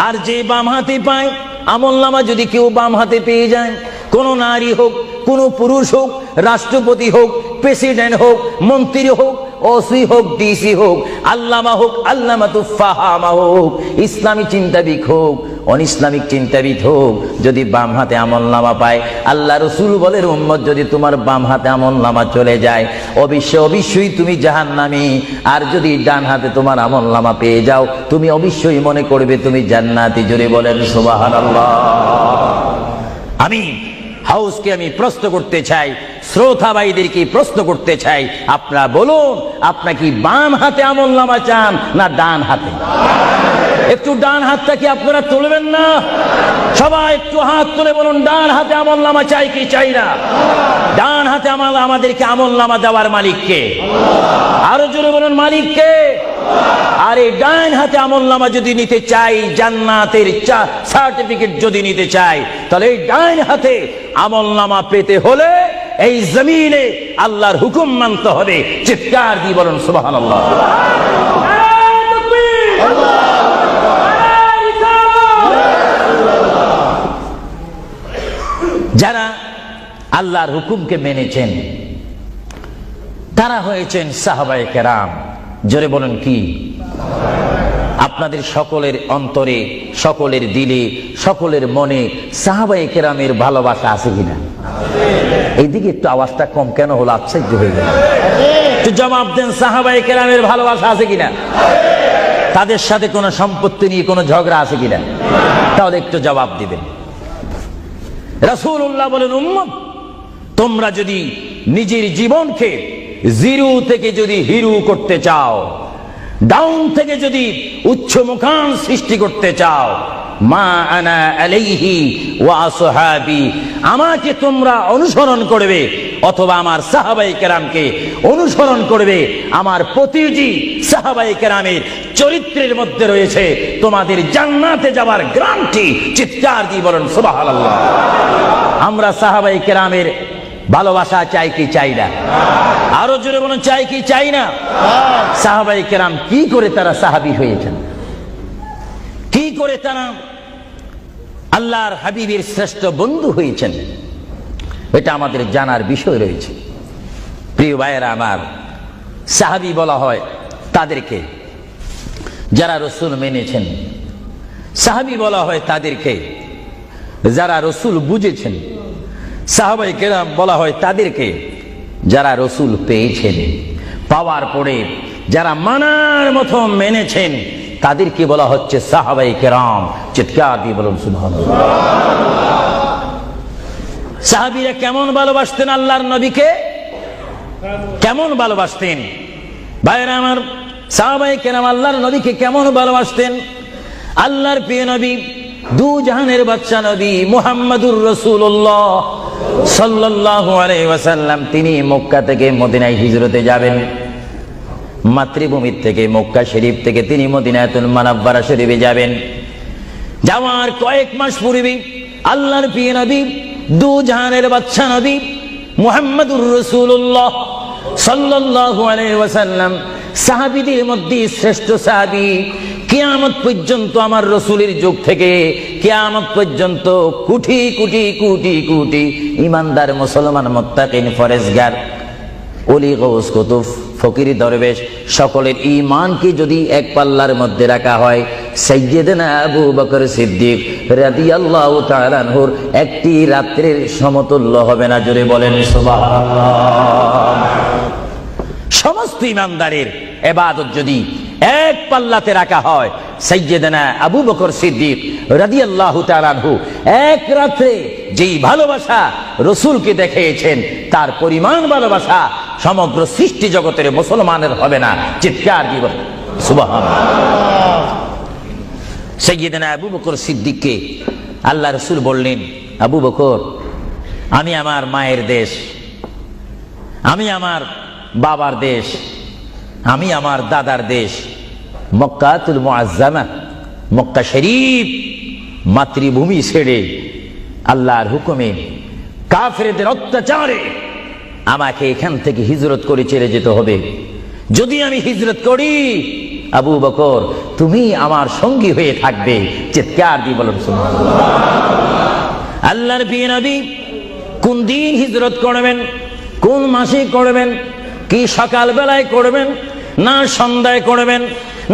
আর যে বাম হাতে পায় আমলনামা, যদি কেউ বাম হাতে পেয়ে যায়, কোন নারী হোক, কোন পুরুষ হোক, রাষ্ট্রপতি হোক, প্রেসিডেন্ট হোক, মন্ত্রী হোক, ওসি হোক, ডিসি হোক, আল্লামা হোক, আল্লামাতুল ফাহামা হোক, ইসলামী চিন্তাবিদ হোক, অনিসলামিক চিন্তাবিদ হোক, যদি বাম হাতে আমলনামা পায়, আল্লাহ রাসূল বলেন, উম্মত যদি তোমার বাম হাতে আমলনামা চলে যায়, অবশ্যই তুমি জাহান্নামী। আর যদি ডান হাতে তোমার আমলনামা পেয়ে যাও, তুমি অবশ্যই মনে করবে তুমি জান্নাতি। জোরে বলেন সুবহানাল্লাহ। আমি হাউসকে আমি প্রশ্ন করতে চাই, শ্রোতা ভাইদেরকে প্রশ্ন করতে চাই, আপনারা বলুন, আপনারা কি বাম হাতে আমলনামা চান না ডান হাতে? একটু ডান হাতটা কি আপনারা তুলবেন না? সবাই একটু হাত তুলে বলুন, ডান হাতে আমলনামা চাই কি চাই না? ডান হাতে আমাদেরকে আমলনামা দেওয়ার মালিককে? আরো জোরে বলুন, মালিককে। আর এই ডান হাতে আমলনামা যদি নিতে চাই, জান্নাতের সার্টিফিকেট যদি নিতে চাই, তাহলে এই ডান হাতে আমলনামা পেতে হলে এই জমিনে আল্লাহর হুকুম মানতে হবে। চিৎকার দিয়ে বলুন সুবহানাল্লাহ। যারা আল্লাহর হুকুমকে মেনেছেন তারা হয়েছেন সাহাবায়ে কেরাম। জোরে বলুন কি? আপনাদের সকলের অন্তরে, সকলের দিলে, সকলের মনে সাহাবায়ে কেরামের ভালোবাসা আছে কিনা? এইদিকে একটু আওয়াজটা কম কেন হলো? আশ্চর্য হয়ে গেল। একটু জবাব দেন, সাহাবায়ে কেরামের ভালোবাসা আছে কিনা? তাদের সাথে কোনো সম্পত্তি নিয়ে কোনো ঝগড়া আছে কিনা? তাহলে একটু জবাব দিবেন। রাসূলুল্লাহ বলেন, উম্মত তোমরা যদি নিজের জীবনকে জিরো থেকে যদি হিরো করতে চাও, ডাউন থেকে যদি উচ্চ মুকাম সৃষ্টি করতে চাও, মা আনা আলাইহি ওয়া আসহাবি, আমাকে তোমরা অনুসরণ করবে অথবা আমার সাহাবায়ে কেরামকে অনুসরণ করবে। আমার প্রতিটি সাহাবায়ে কেরামের চরিত্রের মধ্যে রয়েছে তোমাদের জান্নাতে যাওয়ার গ্যারান্টি। চিৎকার দিয়ে বলেন সুবহানাল্লাহ। আমরা সাহাবায়ে কেরামের ভালোবাসা চাই কি চাই না? আরো জোরে বলেন, চাই কি চাই না? সাহাবায়ে কেরাম কি করে তারা সাহাবী হয়েছেন? কি করে তারা আল্লাহর হাবিবের শ্রেষ্ঠ বন্ধু হয়েছেন? এটা আমাদের জানার বিষয় রয়েছে। প্রিয় ভাইয়েরা আমার, সাহাবী বলা হয় তাদেরকে যারা রসুল মেনেছেন, সাহাবী বলা হয় তাদেরকে যারা রসুল বুঝেছেন, সাহাবায়ে কেরাম বলা হয় তাদেরকে যারা রসুল পেয়েছেন, পাওয়ার পরে যারা মানার মতো মেনেছেন, তাদেরকে বলা হচ্ছে সাহাবায়ে কেরাম। চিৎকার দিয়ে বলুন সুবহানাল্লাহ। সাহাবীরা কেমন ভালোবাসতেন আল্লাহর নবীকে? কেমন ভালোবাসতেন? ভাইরা আমার, সাহাবায়ে কেরাম আল্লাহর নবীকে কেমন ভালোবাসতেন? আল্লাহর প্রিয় নবী, দু জাহানের বাদশা নবী মুহাম্মাদুর রাসূলুল্লাহ সাল্লাল্লাহু আলাইহি ওয়াসাল্লাম, তিনি মক্কা থেকে মদিনায় হিজরতে যাবেন। মাতৃভূমি থেকে মক্কা শরীফ থেকে তিনি মদিনাতুল মুনাওয়ারা শরীফে যাবেন। যাওয়ার কয়েক মাস পূর্বে আল্লাহর প্রিয় নবী, দু জাহানের বাদশা নবী মুহাম্মাদুর রাসূলুল্লাহ সাল্লাল্লাহু আলাইহি ওয়াসাল্লাম, সাহাবীদের মধ্যে শ্রেষ্ঠ সাহাবী, কিয়ামত পর্যন্ত আমার রাসূলের যুগ থেকে কিয়ামত পর্যন্ত কোটি কোটি কোটি কোটি ঈমানদার মুসলমান মুত্তাকিন ফরেজগার ওলি গৌস কুতুব ফকির দরবেশ সকলের ঈমানকে যদি এক পাল্লার মধ্যে রাখা হয়, সাইয়্যিদনা আবু বকর সিদ্দিক রাদিয়াল্লাহু তাআলা আনহুর একটি রাত্রির সমতুল্য হবে না। জোরে বলেন সুবহানাল্লাহ। সমস্ত ঈমানদারের ইবাদত যদি এক পাল্লাতে রাখা হয়, সাইয়্যিদনা আবু বকর সিদ্দিক রাদিয়াল্লাহু তাআলা আনহু এক রাতে যেই ভালোবাসা রাসূলকে দেখিয়েছেন, তার পরিমাণ ভালোবাসা সমগ্র সৃষ্টি জগতের মুসলমানের হবে না। চিৎকার দিব সুবহানাল্লাহ। সাইয়্যিদনা আবু বকর সিদ্দিককে আল্লাহ রাসূল বললেন, আবু বকর, আমি আমার মায়ের দেশ, আমি আমার বাবার দেশ, আমি আমার দাদার দেশ মক্কাতুল মুআজ্জামা, মক্কা শরীফ মাতৃভূমি ছেড়ে আল্লাহর হুকুমে কাফেরদের অত্যাচারে আমাকে এখান থেকে হিজরত করে চলে যেতে হবে। যদি আমি হিজরত করি, আবু বকর তুমি আমার সঙ্গী হয়ে থাকবে। চিৎকার দিয়ে বলুন সুবহানাল্লাহ। আল্লাহর প্রিয় নবী কোন দিন হিজরত করবেন, কোন মাসে করবেন, কি সকাল বেলায় করবেন, না সন্ধ্যায় করবেন,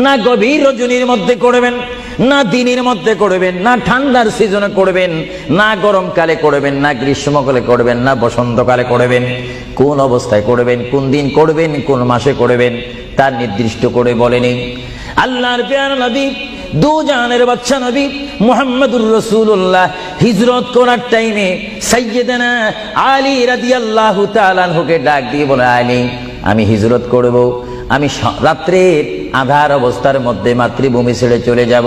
না গভীর রজনীর মধ্যে করবেন, না দিনের মধ্যে করবেন, না ঠান্ডার সিজনে করবেন, না গরমকালে করবেন, না গ্রীষ্মকালে করবেন, না বসন্তকালে করবেন, কোন অবস্থায় করবেন, কোন দিন করবেন, কোন মাসে করবেন, তার নির্দিষ্ট করে বলেনি। আল্লাহর প্রিয় নবী, দু জাহানের বাদশা নবী মুহাম্মাদুর রাসূলুল্লাহ হিজরত করার টাইমে সাইয়্যিদানা আলী রাদিয়াল্লাহু তাআলা আনহুকে ডাক দিয়ে বলে, আলী, আমি হিজরত করব, আমি রাত্রের আঁধার অবস্থার মধ্যে মাতৃভূমি ছেড়ে চলে যাব।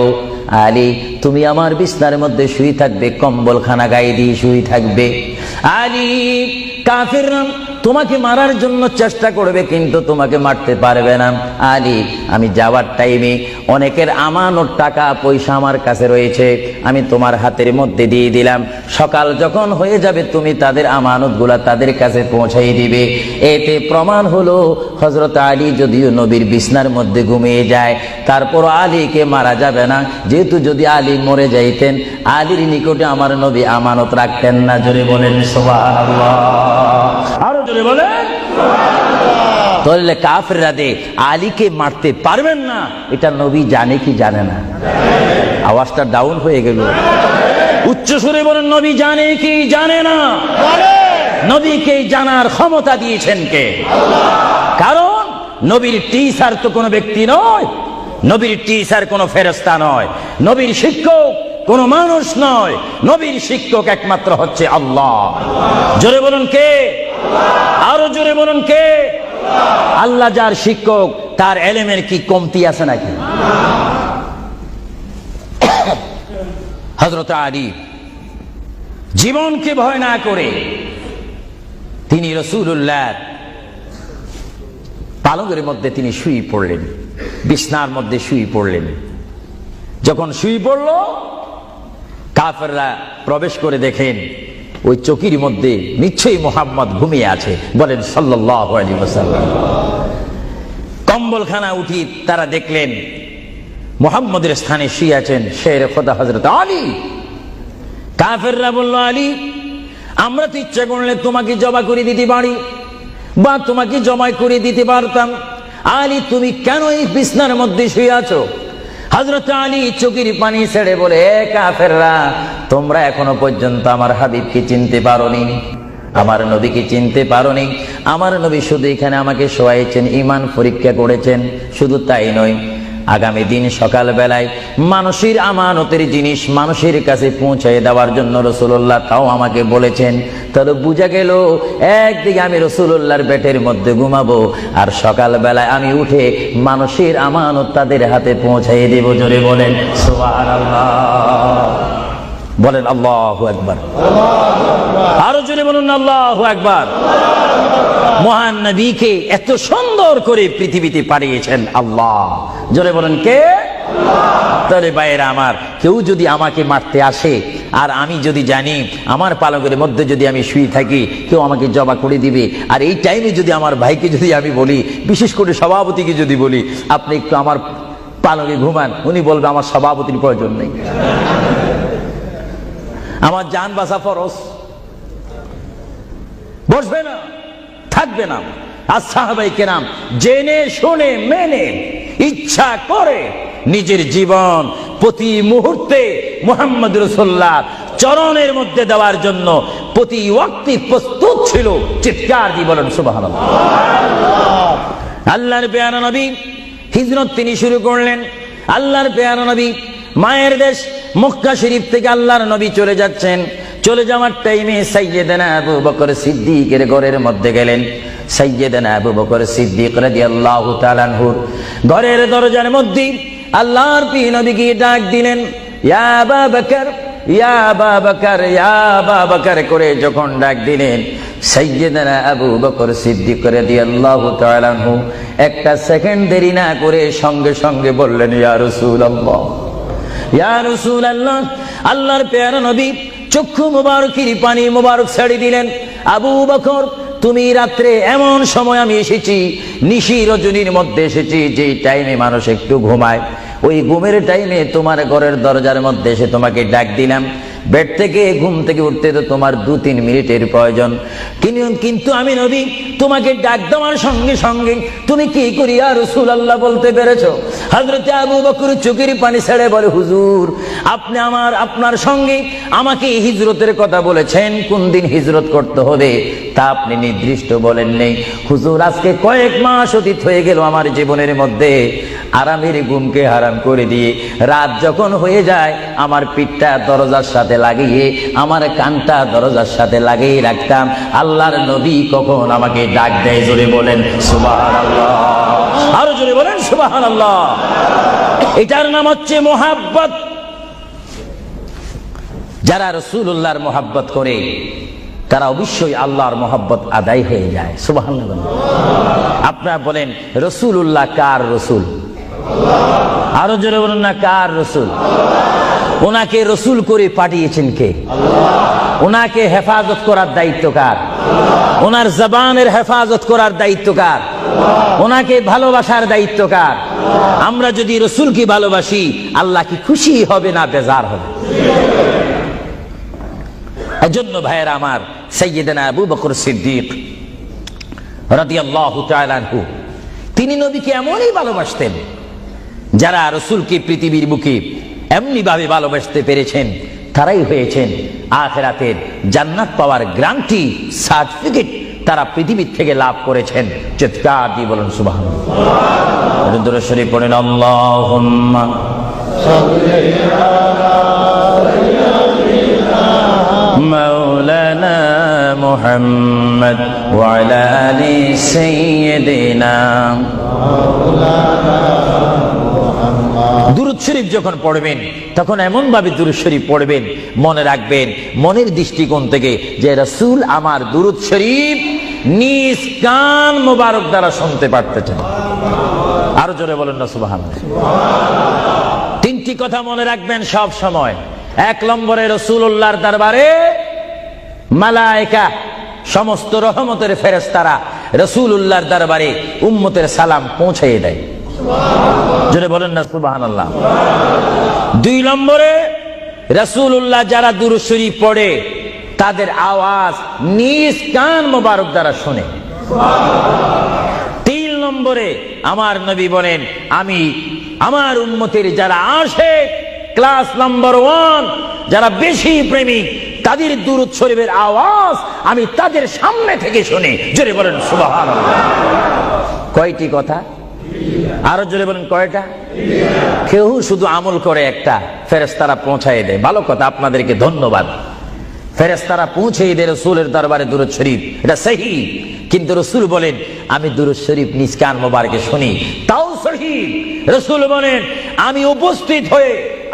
আলী, তুমি আমার বিছনার মধ্যে শুয়ে থাকবে, কম্বলখানা গায়ে দিয়ে শুয়ে থাকবে। আলী, কাফেররা তোমাকে মারার জন্য চেষ্টা করবে, কিন্তু তোমাকে মারতে পারবে না। আলী, আমি যাওয়ার টাইমে অনেকের আমানত টাকা পয়সা আমার কাছে রয়েছে, আমি তোমার হাতের মধ্যে দিয়ে দিলাম। সকাল যখন হয়ে যাবে, তুমি তাদের আমানতগুলা তাদের কাছে পৌঁছাই দিবে। এতে প্রমাণ হলো হযরত আলী যদিও নবীর বিছনার মধ্যে ঘুমিয়ে যায়, তারপর আলীকে মারা যাবে না, যেহেতু যদি আলী মরে যাইতেন, আলীর নিকটে আমার নবী আমানত রাখতেন না। জোরে বলেন সুবহানাল্লাহ। আরো জোরে বলেন সুবহানাল্লাহ। তাহলে কাফেররা আলীকে মারতে পারবেন না, এটা নবী জানে কি জানে না? আওয়াজটা ডাউন হয়ে গেল। উচ্চ সুরে বলেন, নবী জানে কি জানে না? নবীকে জানার ক্ষমতা দিয়েছেন কে? কারণ নবীর টিচার তো কোনো ব্যক্তি নয়, নবীর টিচার কোনো ফেরেশতা নয়, নবীর শিক্ষক কোনো মানুষ নয়, নবীর শিক্ষক একমাত্র হচ্ছে আল্লাহ। জোরে বলুন কে? আরো জোরে বলুন কে? আল্লাহ যার শিক্ষক, তার এলেমের কি কমতি আছে নাকি? হযরত আলী জীবনকে ভয় না করে তিনি রাসূলুল্লাহ পালঙ্কের মধ্যে তিনি শুয়ে পড়লেন, বিছনার মধ্যে শুয়ে পড়লেন। যখন শুয়ে পড়ল, কাফেররা প্রবেশ করে দেখেন ওই চৌকির মধ্যে নিশ্চয়ই মুহাম্মদ ঘুমিয়ে আছে। বলেন সাল্লাল্লাহু আলাইহি ওয়াসাল্লাম। কম্বলখানা উঠি তারা দেখলেন মুহাম্মদের স্থানে শুয়ে আছেন শের খোদা হযরত আলী। কাফেররা বলল, আলী, আমরা তো ইচ্ছা করলে তোমাকে জবা করে দিতে পারি বা তোমাকে জমাই করে দিতে পারতাম। আলী, তুমি কেন এই বিছনার মধ্যে শুয়ে আছো? হযরত আলী চোখের পানি ছেড়ে বলে, কাফেররা, তোমরা এখনো পর্যন্ত আমার হাবিবকে চিনতে পারোনি, আমার নবীকে চিনতে পারোনি। আমার নবী শুধু এখানে আমাকে শোয়াইছেন, ঈমান পরীক্ষা করেছেন। শুধু তাই নয়, আগামী দিন সকাল বেলায় মানুষের আমানতের জিনিস মানুষের কাছে পৌঁছে দেওয়ার জন্য রাসূলুল্লাহ তাও আমাকে বলেছেন। তাহলে বুঝা গেল, একদিকে আমি রাসূলুল্লাহর পেটের মধ্যে ঘুমাবো, আর সকাল বেলায় আমি উঠে মানুষের আমানত তাদের হাতে পৌঁছাই দেব। জোরে বলেন সুবহানাল্লাহ। বলেন আল্লাহু আকবার। আরো জোরে বলুন আল্লাহু আকবার। মহান নবীকে এত সুন্দর করে পৃথিবীতে পাঠিয়েছেন আল্লাহ। জোরে বলেন কে? তাহলে ভাইয়েরা আমার, কেউ যদি আমাকে মারতে আসে আর আমি যদি জানি আমার পালকের মধ্যে যদি আমি শুয়ে থাকি, কেউ আমাকে জবা করে দিবে, আর এই টাইমে যদি আমার ভাইকে যদি আমি বলি, বিশেষ করে সভাপতিকে যদি বলি, আপনি একটু আমার পালকে ঘুমান, উনি বলবে আমার সভাপতির প্রয়োজন নেই, আমার জান বাঁচা ফরজ, বসবে না, থাকবে না। আর সাহাবায়ে কেরাম জেনে শুনে মেনে ইচ্ছা করে নিজের জীবন প্রতি মুহূর্তে মুহাম্মদ রাসূলুল্লাহ চরণের মধ্যে দেওয়ার জন্য প্রতি ওয়াক্তে প্রস্তুত ছিল। চিৎকার দিয়ে বলেন সুবহানাল্লাহ। আল্লাহর পেয়ারা নবী হিজরত তিনি শুরু করলেন। আল্লাহর পেয়ারা নবী মায়ের দেশ মক্কা শরীফ থেকে আল্লাহর নবী চলে যাচ্ছেন। চলে যাওয়ার টাইমে সাইয়্যিদানা আবু বকর সিদ্দিকের ঘরের মধ্যে গেলেন। সাইয়্যিদানা আবু বকর সিদ্দিক রাদিয়াল্লাহু তাআলা আনহুর ঘরের দরজার মধ্যে আল্লাহর প্রিয় নবীকে ডাক দিলেন, ইয়া আবু বকর, ইয়া আবু বকর, ইয়া আবু বকর করে যখন ডাক দিলেন, সাইয়্যিদানা আবু বকর সিদ্দিক রাদিয়াল্লাহু তাআলা আনহু একটা সেকেন্ড দেরি না করে সঙ্গে সঙ্গে বললেন, ইয়া রাসূলুল্লাহ, ইয়া রাসূলুল্লাহ। আল্লাহর প্যারা নবী চক্ষু মুবারকের পানি মুবারক ছেড়ে দিলেন, আবু বকর, তুমি রাত্রে এমন সময় আমি এসেছি, নিশি রজনীর মধ্যে এসেছি, যে টাইমে মানুষ একটু ঘুমায়, ওই ঘুমের টাইমে তোমার ঘরের দরজার মধ্যে এসে তোমাকে ডাক দিলাম। বেড থেকে ঘুম থেকে উঠতে তো তোমার 2-3 মিনিটের প্রয়োজন, কিন্তু আমি নবী তোমাকে ডাক দেওয়ার সঙ্গে সঙ্গে তুমি কি করি ইয়া রাসূলুল্লাহ বলতে পেরেছো? হযরত আবু বকর চোখের পানি ছেড়ে বলে, হুজুর, আপনি আপনার সঙ্গে আমাকে হিজরতের কথা বলেছেন, কোন দিন হিজরত করতে হবে তা আপনি নির্দিষ্ট বলেন নেই। হুজুর, আজকে কয়েক মাস অতীত হয়ে গেল আমার জীবনের মধ্যে আরামের ঘুমকে হারাম করে দিয়ে রাত যখন হয়ে যায় আমার পিঠটা দরজার সাথে লাগিয়ে আমার কানটা দরজার সাথে লাগিয়ে রাখতাম। আল্লাহর নবী কখন আমাকে ডাক দেয়, জোরে বলেন সুবহানাল্লাহ। আরো জোরে বলেন সুবহানাল্লাহ। এটার নাম হচ্ছে মোহাব্বত। যারা রাসূলুল্লাহর মোহাব্বত করে তারা অবশ্যই আল্লাহর মোহাব্বত আদায় হয়ে যায়। সুবহানাল্লাহ। আপনারা বলেন রাসূলুল্লাহ কার রাসূল? আরো জোরে বলুন না, কার রাসূল? ওনাকে রাসূল করে পাঠিয়েছেন কে? ওনাকে হেফাজত করার দায়িত্ব কার? ওনার জবানের হেফাজত করার দায়িত্ব কার? ওনাকে ভালোবাসার দায়িত্ব কার? আমরা যদি রাসূলকে ভালোবাসি, আল্লাহ কি খুশি হবে না বেজার হবে? এজন্য ভাইয়েরা আমার, সাইয়্যিদানা আবু বকর সিদ্দিক রাদিয়াল্লাহু তাআলা আনহু তিনি নবীকে এমনই ভালোবাসতেন, যারা রাসূলকে পৃথিবীর বুকে এমনি ভাবে ভালোবাসতে পেরেছেন তারাই হয়েছেন আখিরাতের জান্নাত পাওয়ার গ্যারান্টি সার্টিফিকেট তারা পৃথিবী থেকে লাভ করেছেন। চিৎকার দিয়ে বলুন সুবহানাল্লাহ। দরুদ শরীফ পড়েন আল্লাহুম্মা মাওলানা মুহাম্মদ ওয়া আলা আলি সাইয়্যিদিনা। দুরূদ শরীফ যখন পড়বেন তখন এমন ভাবে দুরূদ শরীফ পড়বেন, মনে রাখবেন মনের দৃষ্টিকোণ থেকে যে রাসূল আমার দুরূদ শরীফ নিজ কান মোবারক দ্বারা শুনতে পারতেছেন। আরো জোরে বলেন না সুবহানাল্লাহ। তিনটি কথা মনে রাখবেন সব সময়। এক নম্বরে রাসূলুল্লাহর দরবারে মালায়েকা সমস্ত রহমতের ফেরেশতারা রাসূলুল্লাহর দরবারে উম্মতের সালাম পৌঁছিয়ে দেয়। জোরে বলেন না সুবহানাল্লাহ। দুই নম্বরে রাসূলুল্লাহ যারা দুরূদ শরীফ পড়ে তাদের আওয়াজ নিজ কান মোবারক দ্বারা শুনে। তিন নম্বরে আমার নবী বলেন আমি আমার উম্মতের যারা আশিক ক্লাস নাম্বার 1 যারা বেশি প্রেমিক তাদের দুরূদ শরীফের আওয়াজ আমি তাদের সামনে থেকে শুনি। জোরে বলেন সুবহানাল্লাহ। কয়টি কথা? আরো জোরে বলেন কয়টা? কেউ শুধু আমল করে একটা, ফেরেশতারা পৌঁছায় দেয়। ভালো কথা, আপনাদেরকে ধন্যবাদ। ফেরেশতারা পৌঁছে দেয় রাসূলের দরবারে দুরূদ শরীফ, এটা সহিহ। কিন্তু রাসূল বলেন আমি দুরূদ শরীফ নিজ কান মোবারকে শুনি, তাও সহিহ। রাসূল বলেন আমি উপস্থিত হয়ে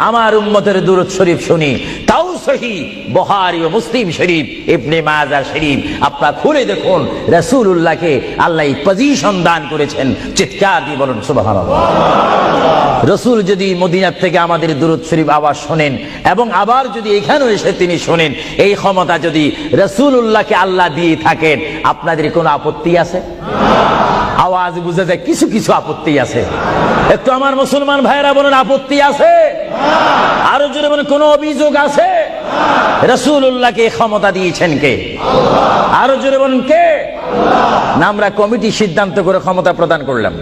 আমার উম্মতের দুরূদ শরীফ শুনি, তাও সহিহ। বুখারী ও মুসলিম শরীফ, ইবনে মাজাহ শরীফ আপনারা খুলে দেখুন। রাসূলুল্লাহকে আল্লাহ পজিশন দান করেছেন। চিৎকার দিয়ে বলুন সুবহানাল্লাহ। রাসূল যদি মদিনা থেকে আমাদের দুরূদ শরীফ আওয়াজ শোনেন এবং আবার যদি এখানেও এসে তিনি শোনেন, এই ক্ষমতা যদি রাসূলুল্লাহকে আল্লাহ দিয়ে থাকেন, আপনাদের কোনো আপত্তি আছে? আওয়াজ বুঝে যায় কিছু কিছু আপত্তি আছে। একটু আমার মুসলমান ভাইরা বলেন আপত্তি আছে? আরো জোরে বলেন কোন অভিযোগ আছে? রাসূলুল্লাহকে ক্ষমতা দিয়েছেন কে? আরো জোরে বলেন কে? না আমরা কমিটি সিদ্ধান্ত করে ক্ষমতা প্রদান করলাম?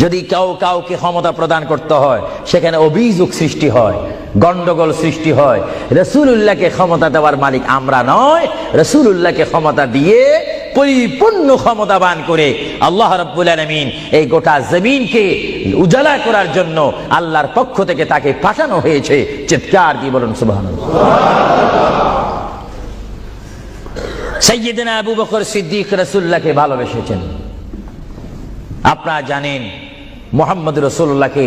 যদি কাউকে ক্ষমতা প্রদান করতে হয় সেখানে অভিযোগ সৃষ্টি হয়, গন্ডগোল সৃষ্টি হয়। রাসূলুল্লাহকে ক্ষমতা দেওয়ার মালিক আমরা নয়। রাসূলুল্লাহকে ক্ষমতা দিয়ে পরিপূর্ণ ক্ষমতাবান করে আল্লাহ রাব্বুল আলামিন এই গোটা জমিনকে উজালা করার জন্য আল্লাহর পক্ষ থেকে তাকে পাঠানো হয়েছে। চিৎকার দিয়ে বলুন সুবহানাল্লাহ। সাইয়্যিদনা আবু বকর সিদ্দিক রাসূলুল্লাহকে ভালোবেসেছেন। আপনারা জানেন মুহাম্মদ রাসূলুল্লাহকে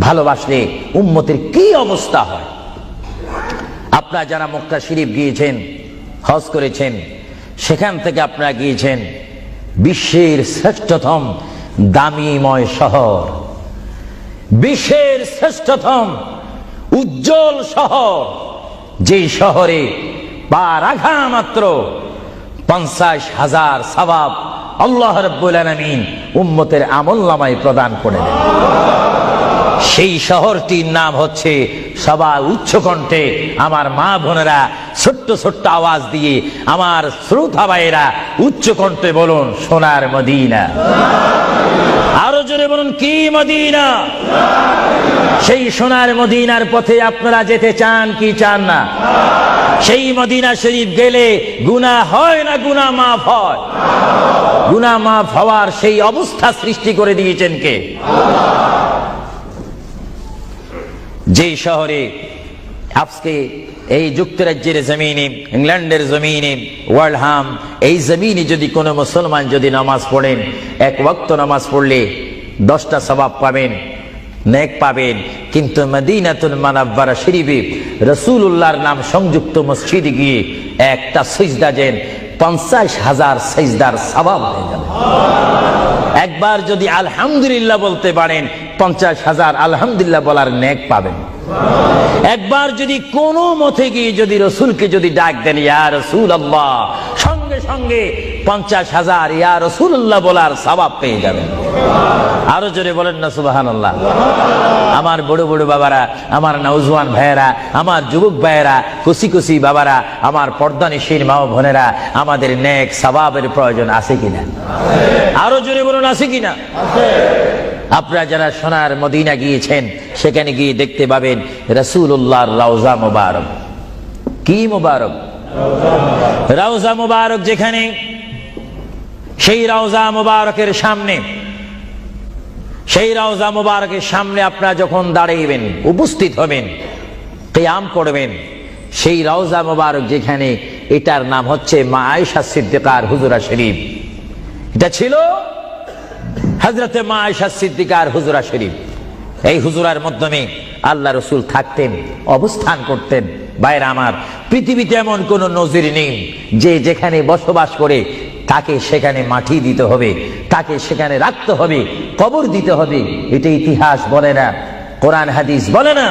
ভালোবাসলে উম্মতের কি অবস্থা হয়। আপনারা যারা মক্কা শরীফ গিয়েছেন, হজ করেছেন, সেখান থেকে আপনারা গিয়েছেন বিশ্বের শ্রেষ্ঠতম দামিময় শহর, বিশ্বের শ্রেষ্ঠতম উজ্জ্বল শহর, যেই শহরে পা রাখা মাত্র 50,000 সওয়াব আল্লাহ রাব্বুল আলামিন উম্মতের আমলনামায় প্রদান করে দেন। সেই শহরটির নাম হচ্ছে, সবাই উচ্চ কণ্ঠে আমার মা বোনেরা ছোট্ট ছোট্ট আওয়াজ দিয়ে আমার শ্রোতা ভাইয়েরা উচ্চ কণ্ঠে বলুন সোনার মদিনা। আরো জোরে বলুন কি মদিনা? সেই সোনার মদিনার পথে আপনারা যেতে চান কি চান না? সেই মদিনা শরীফ গেলে গুনাহ হয় না গুনাহ মাফ হয়? গুনাহ মাফ হওয়ার সেই অবস্থা সৃষ্টি করে দিয়েছেন কে? যেই শহরে আজকে এই যুক্তরাজ্যের জমিনে, ইংল্যান্ডের জমিনে, ওয়ার্ল্ডহাম এই জমিনে যদি কোনো মুসলমান যদি নামাজ পড়েন, এক ওয়াক্ত নামাজ পড়লে 10টা সওয়াব পাবেন, নেক পাবেন। কিন্তু মদিনাতুল মুনাওয়ারা শরীফে রাসূলুল্লাহর নাম সংযুক্ত মসজিদে গিয়ে একটা সিজদা দেন 50,000 সিজদার সওয়াব হয়ে যাবে। একবার যদি আলহামদুলিল্লাহ বলতে পারেন 50,000 আলহামদুলিল্লাহ বলার নেক পাবেন। একবার যদি কোনো মতে গিয়ে যদি রাসূলকে যদি ডাক দেন ইয়া রাসূলুল্লাহ, সঙ্গে সঙ্গে 50,000 ইয়া রাসূলুল্লাহ বলার সওয়াব পেয়ে যাবেন। আরো জোরে বলেন না সুবহানাল্লাহ। আমার বড় বড় বাবারা, আমার নওজোয়ান ভাইয়েরা, আমার যুবক ভাইয়েরা, কুসি কুসি বাবারা, আমার পর্দানিশীন মা ও বোনেরা, আমাদের নেক সওয়াবের প্রয়োজন আছে কিনা? আরো জোরে বলুন আছে কিনা? আপনারা যারা সোনার মদিনা গিয়েছেন সেখানে গিয়ে দেখতে পাবেন রাসূলুল্লাহর রওজা মুবারক। কি মুবারক? রওজা মুবারক। যেখানে সেই রওজা মুবারকের সামনে, সেই রওজা মুবারকের সামনে আপনারা যখন দাঁড়াইবেন, উপস্থিত হবেন, কিয়াম করবেন, সেই রওজা মুবারক যেখানে, এটার নাম হচ্ছে মা আয়েশা সিদ্দিকার হুজরা শরীফ। এটা ছিল হযরতে মা আয়েশা সিদ্দিকার হুজরা শরীফ। এই হুজরার মাধ্যমে আল্লাহ রাসূল থাকতেন, অবস্থান করতেন। ভাইরা আমার, পৃথিবীতে এমন কোন নজির নেই যে যেখানে বসবাস করে তাকে সেখানে মাটি দিতে হবে, তাকে সেখানে রাখতে হবে, কবর দিতে হবে। এটা ইতিহাস বলে না, কোরআন হাদিস বলে না।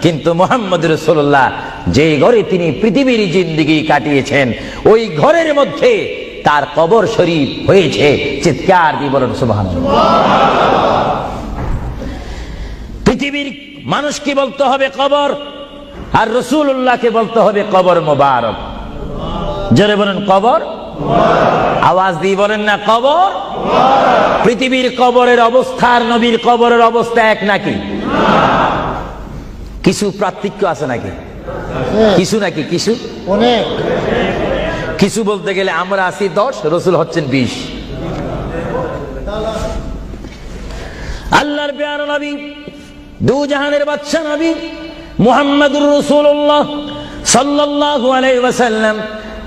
কিন্তু মুহাম্মদ রাসূলুল্লাহ যে ঘরে তিনি পৃথিবীর জিন্দেগি কাটিয়েছেন, ওই ঘরের মধ্যে তার কবর শরীফ হয়েছে। চিৎকার দিয়ে বলুন সুবহানাল্লাহ। পৃথিবীর মানুষকে বলতে হবে কবর, আর রাসূলুল্লাহকে বলতে হবে কবর মুবারক। জোরে বলেন কবর। আওয়াজ দিয়ে বলেন না কবর। পৃথিবীর কবরের অবস্থা আর নবীর কবরের অবস্থা এক নাকি? কিছু পার্থক্য আছে নাকি? কিছু নাকি? কিছু অনেক। কিছু বলতে গেলে আমরা আছি 10, রাসূল হচ্ছেন 20। আল্লাহর প্যারা নবী, দু জাহানের বাদশা নবী মুহাম্মদুর রাসূলুল্লাহ সাল্লাল্লাহু আলাইহি ওয়াসাল্লাম,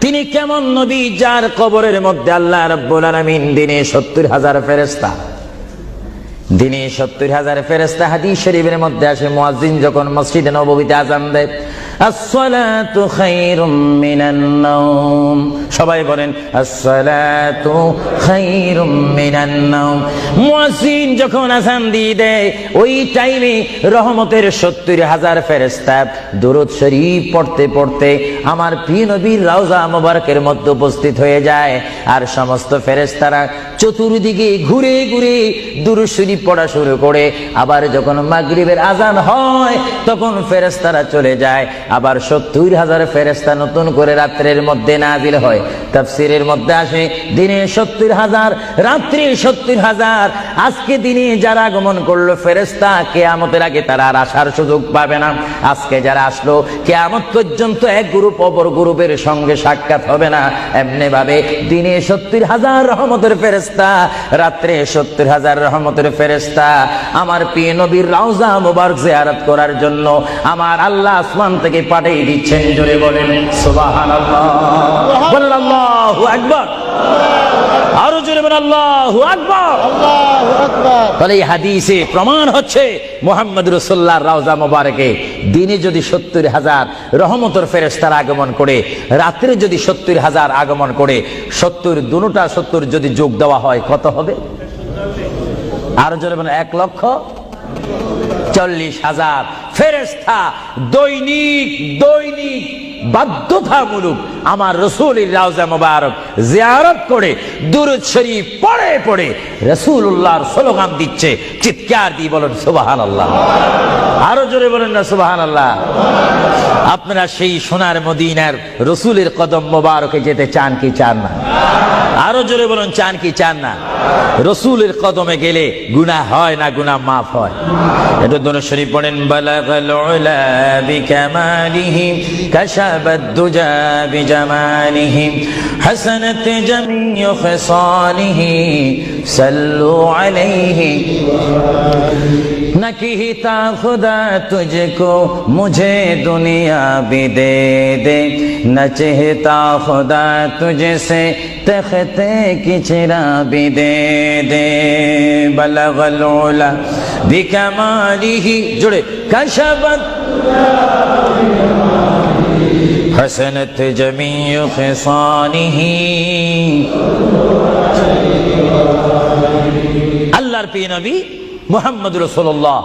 তিনি কেমন নবী যার কবরের মধ্যে আল্লাহ রাব্বুল আলামিন দিনে 70,000 ফেরেশতা, দিনে 70,000 ফেরেশতা। হাদিস শরীফের মধ্যে আসে মুয়াজ্জিন যখন মসজিদে নববীতে আযান দেয়, আসসালাতু খায়রুম মিনান নাওম, সবাই বলেন আসসালাতু খায়রুম মিনান নাওম। মুয়াজ্জিন যখন আযান দিয়ে দেয়, ওই টাইমে রহমতের 70,000 ফেরেশতা দুরূদ শরীফ পড়তে পড়তে আমার প্রিয় নবীর রওজা মুবারকের মধ্যে উপস্থিত হয়ে যায়। আর সমস্ত ফেরেশতারা চতুর্দিকে ঘুরে ঘুরে দুরূদ শরীফ পড়া শুরু করে। আবার যখন মাগরিবের আযান হয়, তখন ফেরেশতারা চলে যায়। আবার 70,000 ফেরেশতা নতুন করে রাত্রের মধ্যে নাজিল হয়। তাফসীরের মধ্যে আসে দিনে 70,000, রাত্রে 70,000। আজকে দিনে যারা আগমন করলো ফেরেশতা, কিয়ামতের আগে তারা আর আসার সুযোগ পাবে না। আজকে যারা আসলো, কিয়ামত পর্যন্ত এক গ্রুপ অপর গ্রুপের সঙ্গে সাক্ষাৎ হবে না। এমনি ভাবে দিনে 70,000 রহমতের ফেরেশতা, রাত্রে 70,000 রহমতের ফেরেশতা আমার প্রিয় নবীর রওজা মুবারক জিয়ারত করার জন্য আমার আল্লাহ আসমান থেকে পাঠিয়ে দিচ্ছেন। জোরে বলেন সুবহানাল্লাহ। বলেন আল্লাহু আকবার। আরো জোরে বলেন আল্লাহু আকবার। আল্লাহু আকবার। তাহলে এই হাদিসে প্রমাণ হচ্ছে মুহাম্মদ রাসূলুল্লাহর রওজা মুবারকে দিনে যদি 70,000 রহমতের ফেরেশতারা আগমন করে, রাত্রে যদি 70,000 আগমন করে, 70 দুটোটা 70 যদি যোগ দেওয়া হয় কত হবে? আরো জোরে বলেন 1,40,000 ফেরেশতা দৈনিক দৈনিক বাধ্যতামূলক আমার রাসূলের রওজা মুবারক জিয়ারত করে দুরূদ শরীফ পড়ে পড়ে রাসূলুল্লাহর স্লোগান দিচ্ছে। চিৎকার দিয়ে বলেন সুবহানাল্লাহ। আরো জোরে বলেন না সুবহানাল্লাহ। আপনারা সেই সোনার মদিনার রাসূলের কদম মুবারকে যেতে চান কি চান না? আরো জোরে বলেন চান কি চান না? রাসূলের কদমে গেলে গুনাহ হয় না, গুনাহ মাফ হয়। এটা দরুদ শরীফ পড়েন। বালাগাল উলা বিকামালিহি কাশাবাদ দুজা বিজামালিহি হাসানাত জামিউ খিসালিহি সাল্লু আলাইহি নকিতা খুদা তুঝকো মুঝে দুনিয়া भी दे दे न चाहता खुदा तुझसे तख्ते की चिरा भी दे दे बलगल उला बिकमालिही जुड़े कशबत हसनत जमीउ खिसानिही। আল্লাহর প্রিয় নবী মুহাম্মদ রাসূলুল্লাহ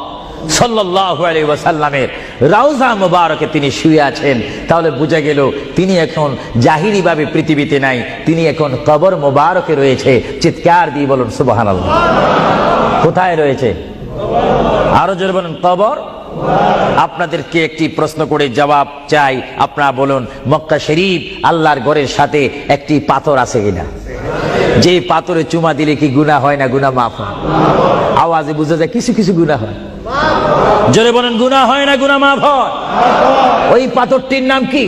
সাল্লাল্লাহু আলাইহি ওয়াসাল্লামের রওজা মুবারকে তিনি শুয়ে আছেন। তাহলে বোঝা গেল তিনি এখন জাহিরি ভাবে পৃথিবীতে নাই, তিনি এখন কবর মুবারকে রয়েছে। চিৎকার দিয়ে বলুন সুবহানাল্লাহ। কোথায় রয়েছে? আরো জোরে বলুন কবর। আপনাদেরকে একটি প্রশ্ন করে জবাব চাই, আপনারা বলুন মক্কা শরীফ আল্লাহর ঘরের সাথে একটি পাথর আছে কিনা? যে পাথরে চুমা দিলে কি গুনাহ হয় না গুনাহ মাফ হয়? আওয়াজে বুঝা যায় কিছু কিছু গুনাহ হয়। জোরে বলেন, গুনাহ হয় না গুনাহ মাফ হয়? ওই পাথরটির নাম কি?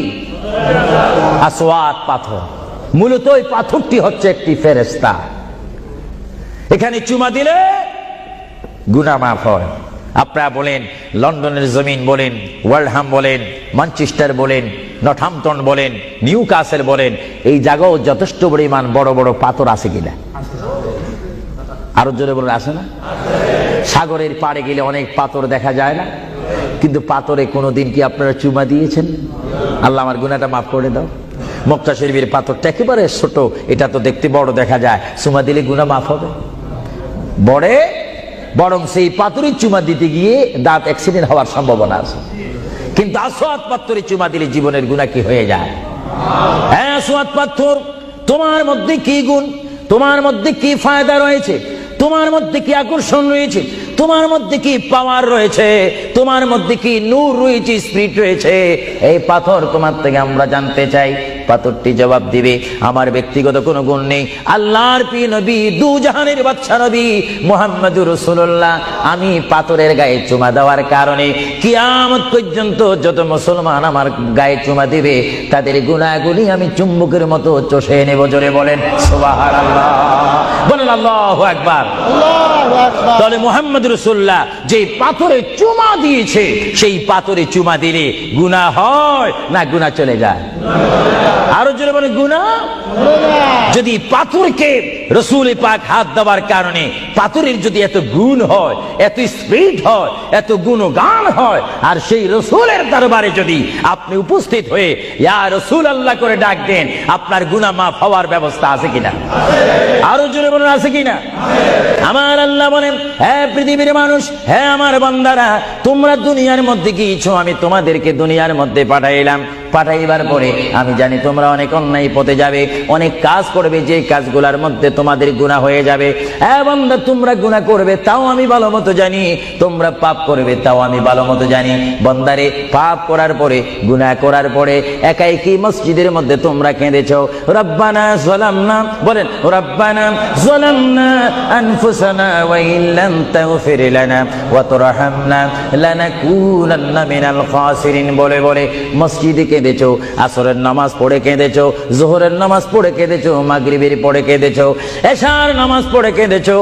আসওয়াদ পাথর। মূলত ওই পাথরটি হচ্ছে একটি ফেরেশতা। এখানে চুমা দিলে গুনাহ মাফ হয়। আপনারা বলেন, লন্ডনের জমিন বলেন, ওয়ার্ল্ডহাম বলেন, ম্যানচেস্টার বলেন, নর্থহ্যাম্পটন বলেন, নিউ কাসেল বলেন, এই জায়গাও যথেষ্ট পরিমাণ বড় বড় পাথর আছে কিনা? আরো জোরে বলে, আছে না? সাগরের পাড়ে গেলে অনেক পাথর দেখা যায় না? কিন্তু পাথরে কোনোদিন কি আপনারা চুমা দিয়েছেন? আল্লাহ আমার গুনাহটা মাফ করে দাও। মক্কা শরীফের পাথরটা একেবারে ছোট, এটা তো দেখতে বড় দেখা যায়, চুমা দিলে গুনাহ মাফ হবে? বরং সেই পাথরের চুমা দিতে গিয়ে দাঁত অ্যাক্সিডেন্ট হওয়ার সম্ভাবনা আছে। কিন্তু আসওয়াদ পাথরে চুমা দিলে জীবনের গুনাহ কি হয়ে যায়? হ্যাঁ, আসওয়াদ পাথর, তোমার মধ্যে কি গুণ, তোমার মধ্যে কি ফায়দা রয়েছে, তোমার মধ্যে কি আকর্ষণ রয়েছে, তোমার মধ্যে কি পাওয়ার রয়েছে, তোমার মধ্যে কি নূর রয়েছে, স্পিরিট রয়েছে, এই পাথর তোমার থেকে আমরা জানতে চাই। পাথরটি জবাব দিবে, আমার ব্যক্তিগত কোনো গুণ নেই, আল্লাহর প্রিয় নবী, দু জাহানের বাদশা নবী মুহাম্মদুর রাসূলুল্লাহ, আমি পাথরের গায়ে চুমা দেওয়ার কারণে কিয়ামত পর্যন্ত যত মুসলমান আমার গায়ে চুমা দিবে তাদের গুনাহগুলি আমি চুম্বকের মতো চষে নেব। জোরে বলেন সুবহানাল্লাহ, বলেন আল্লাহু আকবার। তাহলে মুহাম্মদ রাসূলুল্লাহ যে পাথরে চুমা দিয়েছে, সেই পাথরে চুমা দিলে গুনাহ হয় না গুনাহ চলে যায়? আরো জোরে বলেন, গুনাহ। যদি পাথরকে রাসূল পাক হাত দেওয়ার কারণে পাথরের যদি এত গুণ হয়, এত স্পিরিট হয়, এত গুণগান হয়, আর সেই রাসূলের দরবারে যদি আপনি উপস্থিত হয়ে ইয়া রাসূলুল্লাহ করে ডাক দেন, আপনার গুনাহ মাফ হওয়ার ব্যবস্থা আছে কিনা? আরো জোরে বলেন, আছে কিনা? আমার আল্লাহ বলেন, হ্যাঁ পৃথিবীর মানুষ, হ্যাঁ আমার বান্দারা, তোমরা দুনিয়ার মধ্যে গিয়েছো, আমি তোমাদেরকে দুনিয়ার মধ্যে পাঠাইলাম। পাঠাইবার পরে আমি জানি তোমরা অনেক অন্যায় পথে যাবে, অনেক কাজ করবে, যে কাজগুলোর মধ্যে তোমাদের গুনাহ হয়ে যাবে। হ্যাঁ বান্দা, তোমরা গুনাহ করবে তাও আমি ভালো মতো জানি, তোমরা পাপ করবে তাও আমি ভালো মতো জানি। বান্দারে, পাপ করার পরে, গুনাহ করার পরে একাই কি মসজিদের মধ্যে তোমরা কেঁদেছো, রব্বানা যালামনা, বলেন রব্বানা যালামনা আনফুসানা ওয়া ইল্লাম তাগফির লানা ওয়া তুরহামনা লানাকুনান্না মিনাল খাসিরিন বলে বলে মসজিদে কেঁদেছো, আসরের নামাজ পড়ে কেঁদেছো, যোহরের নামাজ পড়ে কেঁদেছো, মাগরিবের পড়ে কেঁদেছো, এশার নামাজ পড়ে কেঁদেছো।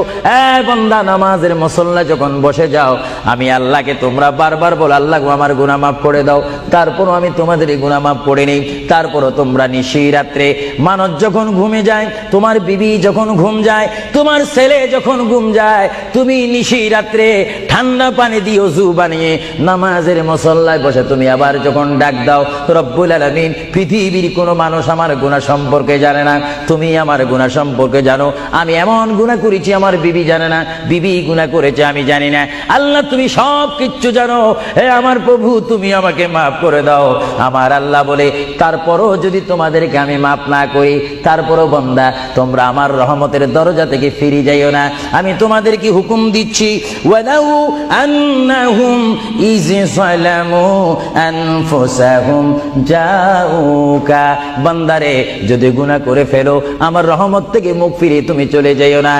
বান্দা, নামাজের মুসল্লা যখন বসে যাও, আমি আল্লাহকে তোমরা বারবার বলো, আল্লাহ আমার গুনাহ মাফ করে দাও, তারপরও আমি তোমাদের গুনাহ মাফ করে নেই। তারপরও তোমরা নিশি রাত্রে, মানুষ যখন ঘুমে যায়, তোমার বিবি যখন ঘুম যায়, তোমার ছেলে যখন ঘুম যায়, তুমি নিশি রাত্রে ঠান্ডা পানি দিয়ে ওযু বানিয়ে নামাজের মুসল্লায় বসে তুমি আবার যখন ডাক দাও, রব্বুল আলামিন, পৃথিবীর কোনো মানুষ আমার গুনাহ সম্পর্কে জানে না, তুমি আমার গুনাহ সম্পর্কে জানো। আমি এমন গুনাহ করেছি আমার বিবি জানে না, বিবি গুনাহ করেছে আমি জানি না। আল্লাহ, তুমি সব কিচ্ছু জানো, হে আমার প্রভু, তুমি আমাকে মাফ করে দাও। আমার আল্লাহ বলে, তারপরও যদি তোমাদেরকে আমি মাফ না করি, তারপরও বান্দা, তোমরা আমার রহমতের দরজা থেকে ফিরে যাইও না। আমি তোমাদেরকে হুকুম দিচ্ছি, ওয়ালাউ আন্নাহুম ইয যালামু আনফুসাহুম জাউকা, বান্দারে, যদি গুনাহ করে ফেলো, আমার রহমত থেকে মুখ ফিরে তুমি চলে যাইও না।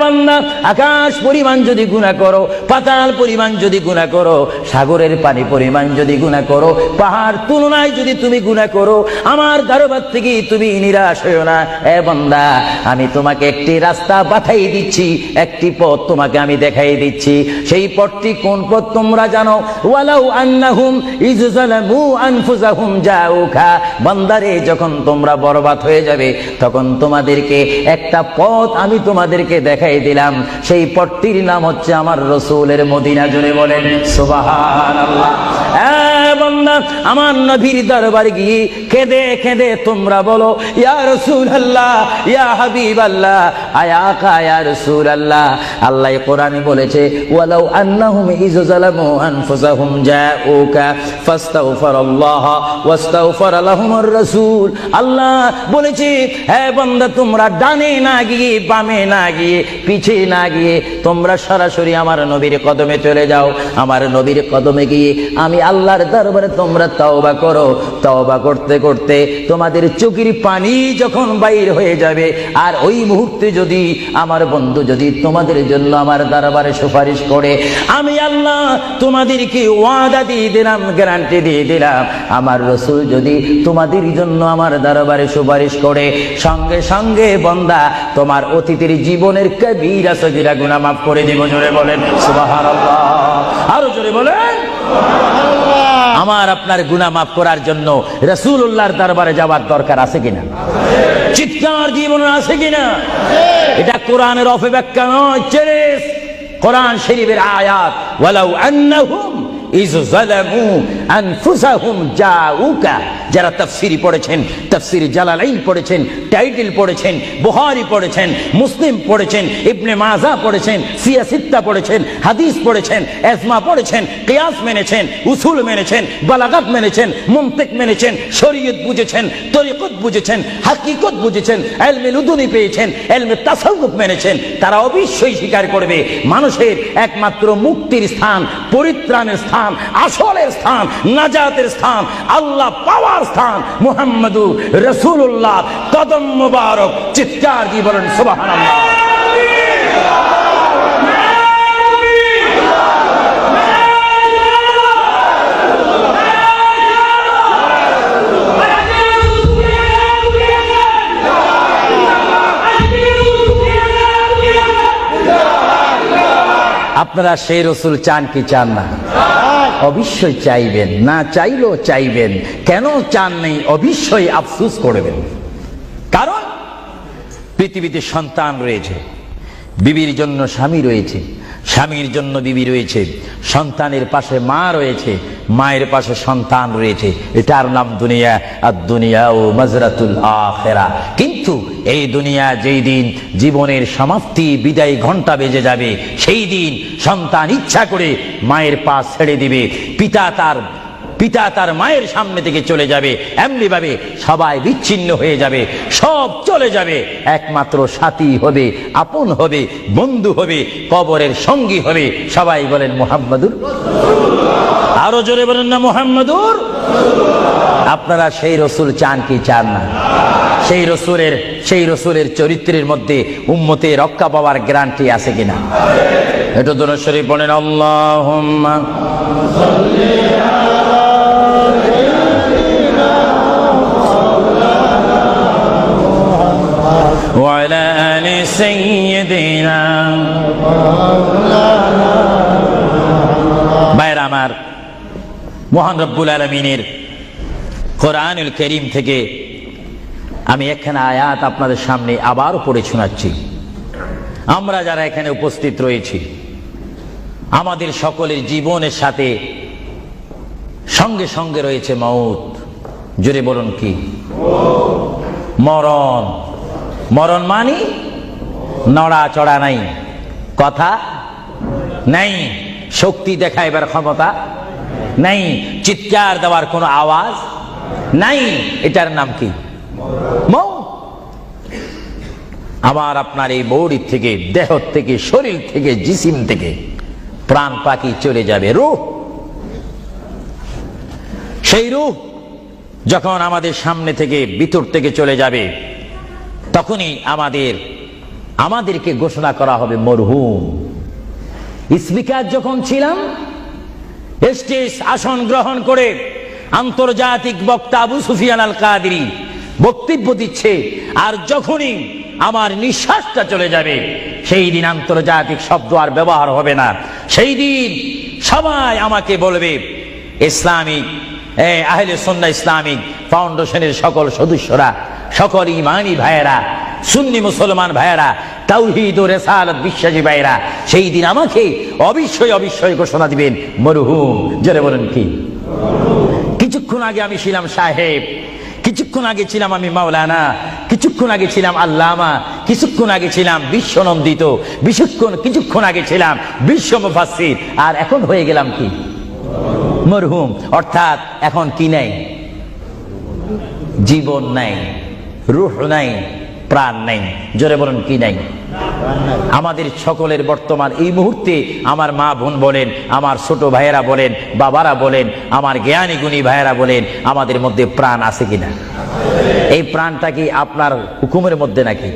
বান্দা, আকাশ পরিমাণ যদি গুনাহ করো, পাতাল পরিমাণ যদি গুনাহ করো, সাগরের পানি পরিমাণ যদি গুনাহ করো, পাহাড় তুলনায় যদি তুমি গুনাহ করো, আমার দরবার থেকে তুমি নিরাশ হইও না। বান্দা, আমি তোমাকে একটি রাস্তা পাঠাই দিচ্ছি, একটি পথ তোমাকে আমি দেখাই দিচ্ছি। সেই পথটি কোন পথ তোমরা জানো? ওয়ালাউ আন্নাহুম ইয যালামু আনফুসাহুম জাউকা, বান্দারে, যখন তোমরা বরবাদ হয়ে যাবে, তখন তোমাদেরকে একটা পথ আমি তোমাদেরকে দেখাই দিলাম। সেই পথটির নাম হচ্ছে আমার রাসূলের মদিনা। জোরে বলেন সুবহানাল্লাহ। বান্দা, আমার নবীর দরবারে গিয়ে কেঁদে কেঁদে তোমরা বলো, ইয়া রাসূলুল্লাহ, ইয়া হাবিবাল্লাহ, আয়াকা ইয়া রাসূলুল্লাহ। আল্লাহ কোরআনে বলেছে, ওয়ালাউ আন্নাহুম ইয যালামু আনফুসাহুম জাউকা ফাস্তাগফিরুল্লাহ ওয়াস্তাগফার লাহুমুর রাসূল। আল্লাহ বলেছে, হে বান্দা, তোমরা ডানে না গিয়ে, বামে না গিয়ে, পিছে না গিয়ে, তোমরা সরাসরি আমার নবীর কদমে চলে যাও। আমার নবীর কদমে গিয়ে আমি আল্লাহর দরবারে তোমরা তওবা করো। তওবা করতে করতে তোমাদের চোখের পানি যখন বাইর হয়ে যাবে, আর ওই মুহূর্তে যদি আমার বন্ধু যদি তোমাদের জন্য আমার দরবারে সুপারিশ করে, আমি আল্লাহ তোমাদেরকে ওয়াদা দিয়ে দিলাম, গ্যারান্টি দিয়ে দিলাম, আমার রাসূল যদি তোমাদের জন্য আমার দরবারে সুপারিশ করে, সঙ্গে সঙ্গে বান্দা তোমার অতীতের জীবনের কবিরা সগীরা গুনাহ মাফ করে দিব। জোরে বলেন সুবহানাল্লাহ, আরো জোরে বলেন। আমার আপনার গুনাহ মাফ করার জন্য রাসূলুল্লাহর দরবারে যাওয়ার দরকার আছে কিনা? চিৎকার জীবন আছে কিনা? এটা কোরআনের অপব্যাখ্যা নয়, চ্যালেঞ্জ। কোরআন শরীফের আয়াত, ওয়ালাউ আন্নাহুম ইয যালামু আনফুসাহুম জাউকা। যারা তাফসীর পড়েছেন, তাফসীর জালালাইন পড়েছেন, টাইটেল পড়েছেন, বুখারী পড়েছেন, মুসলিম পড়েছেন, ইবনে মাজাহ পড়েছেন, সিয়াসিত্তা পড়েছেন, হাদিস পড়েছেন, ইজমা পড়েছেন, কিয়াস মেনেছেন, উসুল মেনেছেন, বালাগাত মেনেছেন, মুনতিক মেনেছেন, শরীয়ত বুঝেছেন, তরিকত বুঝেছেন, হাকিকত বুঝেছেন, ইলমে লুদুনি পেয়েছেন, ইলমে তাসাউফ মেনেছেন, তারা অবশ্যই স্বীকার করবে মানুষের একমাত্র মুক্তির স্থান, পরিত্রাণের স্থান, আসলের স্থান, নাজাতের স্থান, আল্লাহ পাওয়ার স্থান মুহাম্মাদুর রাসূলুল্লাহ কদম মুবারক। চিৎকার দিয়ে বলেন সুবহানাল্লাহ। আপনারা সেই রাসূল চান কি চান না? অবশ্যই চাইবেন, না চাইলেও চাইবেন। কেন চান নেই? অবশ্যই আফসোস করবেন। কারণ পৃথিবীতে সন্তান রয়েছে, বিবির জন্য স্বামী রয়েছে, স্বামীর জন্য বিবি রয়েছে, সন্তানের পাশে মা রয়েছে, মায়ের পাশে সন্তান রয়েছে। এটার নাম দুনিয়া। আর দুনিয়া ও মাজরাতুল আখিরা। কিন্তু এই দুনিয়া যেই দিন জীবনের সমাপ্তি, বিদায় ঘন্টা বেজে যাবে, সেই দিন সন্তান ইচ্ছা করে মায়ের পা ছেড়ে দিবে, পিতা তার মায়ের সামনে থেকে চলে যাবে, এমনি ভাবে সবাই বিচ্ছিন্ন হয়ে যাবে, সব চলে যাবে। একমাত্র সাথী হবে, আপন হবে, বন্ধু হবে, কবরের সঙ্গী হবে। সবাই বলেন মুহাম্মাদুর। আরো জোরে বলেন না মুহাম্মাদুর। আপনারা সেই রাসূল চান কি চান না? সেই রাসূলের চরিত্রের মধ্যে উম্মতের রক্ষা পাওয়ার গ্যারান্টি আছে কিনা? এটা দরুদ শরীফ বলেন, আল্লাহুম্মা সাল্লি وعلى آل سيدنا। ভাইরা আমার, মহান রব্বুল আলামিনের কোরআনুল কারীম থেকে আমি একখানা আয়াত আপনাদের সামনে আবার পড়ে শোনাচ্ছি। আমরা যারা এখানে উপস্থিত রয়েছি, আমাদের সকলের জীবনের সাথে সঙ্গে সঙ্গে রয়েছে মওত। জোরে বলুন কি? মরণ। মরণ মানে নড়াচড়া নাই, কথা নাই, শক্তি দেখাইবার ক্ষমতা নাই, চিৎকার দেওয়ার কোনো আওয়াজ নাই। এটার নাম কি? মওত। আমার আপনার এই বডি থেকে, দেহ থেকে, শরীর থেকে, জিসিম থেকে প্রাণ পাখি চলে যাবে, রূহ। সেই রূহ যখন আমাদের সামনে থেকে, ভিতর থেকে চলে যাবে, তখনই আমাদেরকে ঘোষণা করা হবে মরহুম। স্পিকার যখন ছিলাম, স্টেজ আসন গ্রহণ করে আন্তর্জাতিক বক্তা আবু সুফিয়ান আল কাদেরী বক্তব্য দিচ্ছে, আর যখনই আমার নিঃশ্বাসটা চলে যাবে, সেই দিন আন্তর্জাতিক শব্দ আর ব্যবহার হবে না। সেই দিন সবাই আমাকে বলবে, ইসলামিক আহলে সুন্নাহ ইসলামিক ফাউন্ডেশনের সকল সদস্যরা, সকল ইমানি ভাইয়েরা, সুন্নি মুসলমান ভাইয়েরা, তাওহীদ ও রিসালাত বিশ্বাসী ভাইয়েরা, সেই দিন আমাকে অবশ্যই ঘোষণা দিবেন মরহুম। যারা বলেন কি? কিছুক্ষণ আগে আমি ছিলাম সাহেব, কিছুক্ষণ আগে ছিলাম আমি মাওলানা, কিছুক্ষণ আগে ছিলাম আল্লামা, কিছুক্ষণ আগে ছিলাম বিশ্বনন্দিত, কিছুক্ষণ আগে ছিলাম বিশ্ব মুফাসসির, আর এখন হয়ে গেলাম কি? মরহুম। অর্থাৎ এখন কি নাই? জীবন নাই, রূহ নাই, প্রাণ নাই। জোরে বলুন কি নাই? আমাদের সকলের বর্তমান এই মুহূর্তে আমার মা বোন বলেন, আমার ছোট ভাইয়েরা বলেন, বাবারা বলেন, আমার জ্ঞানী গুণী ভাইয়েরা বলেন, আমাদের মধ্যে প্রাণ আছে কিনা? এই প্রাণটা কি আপনার হুকুমের মধ্যে নাকি?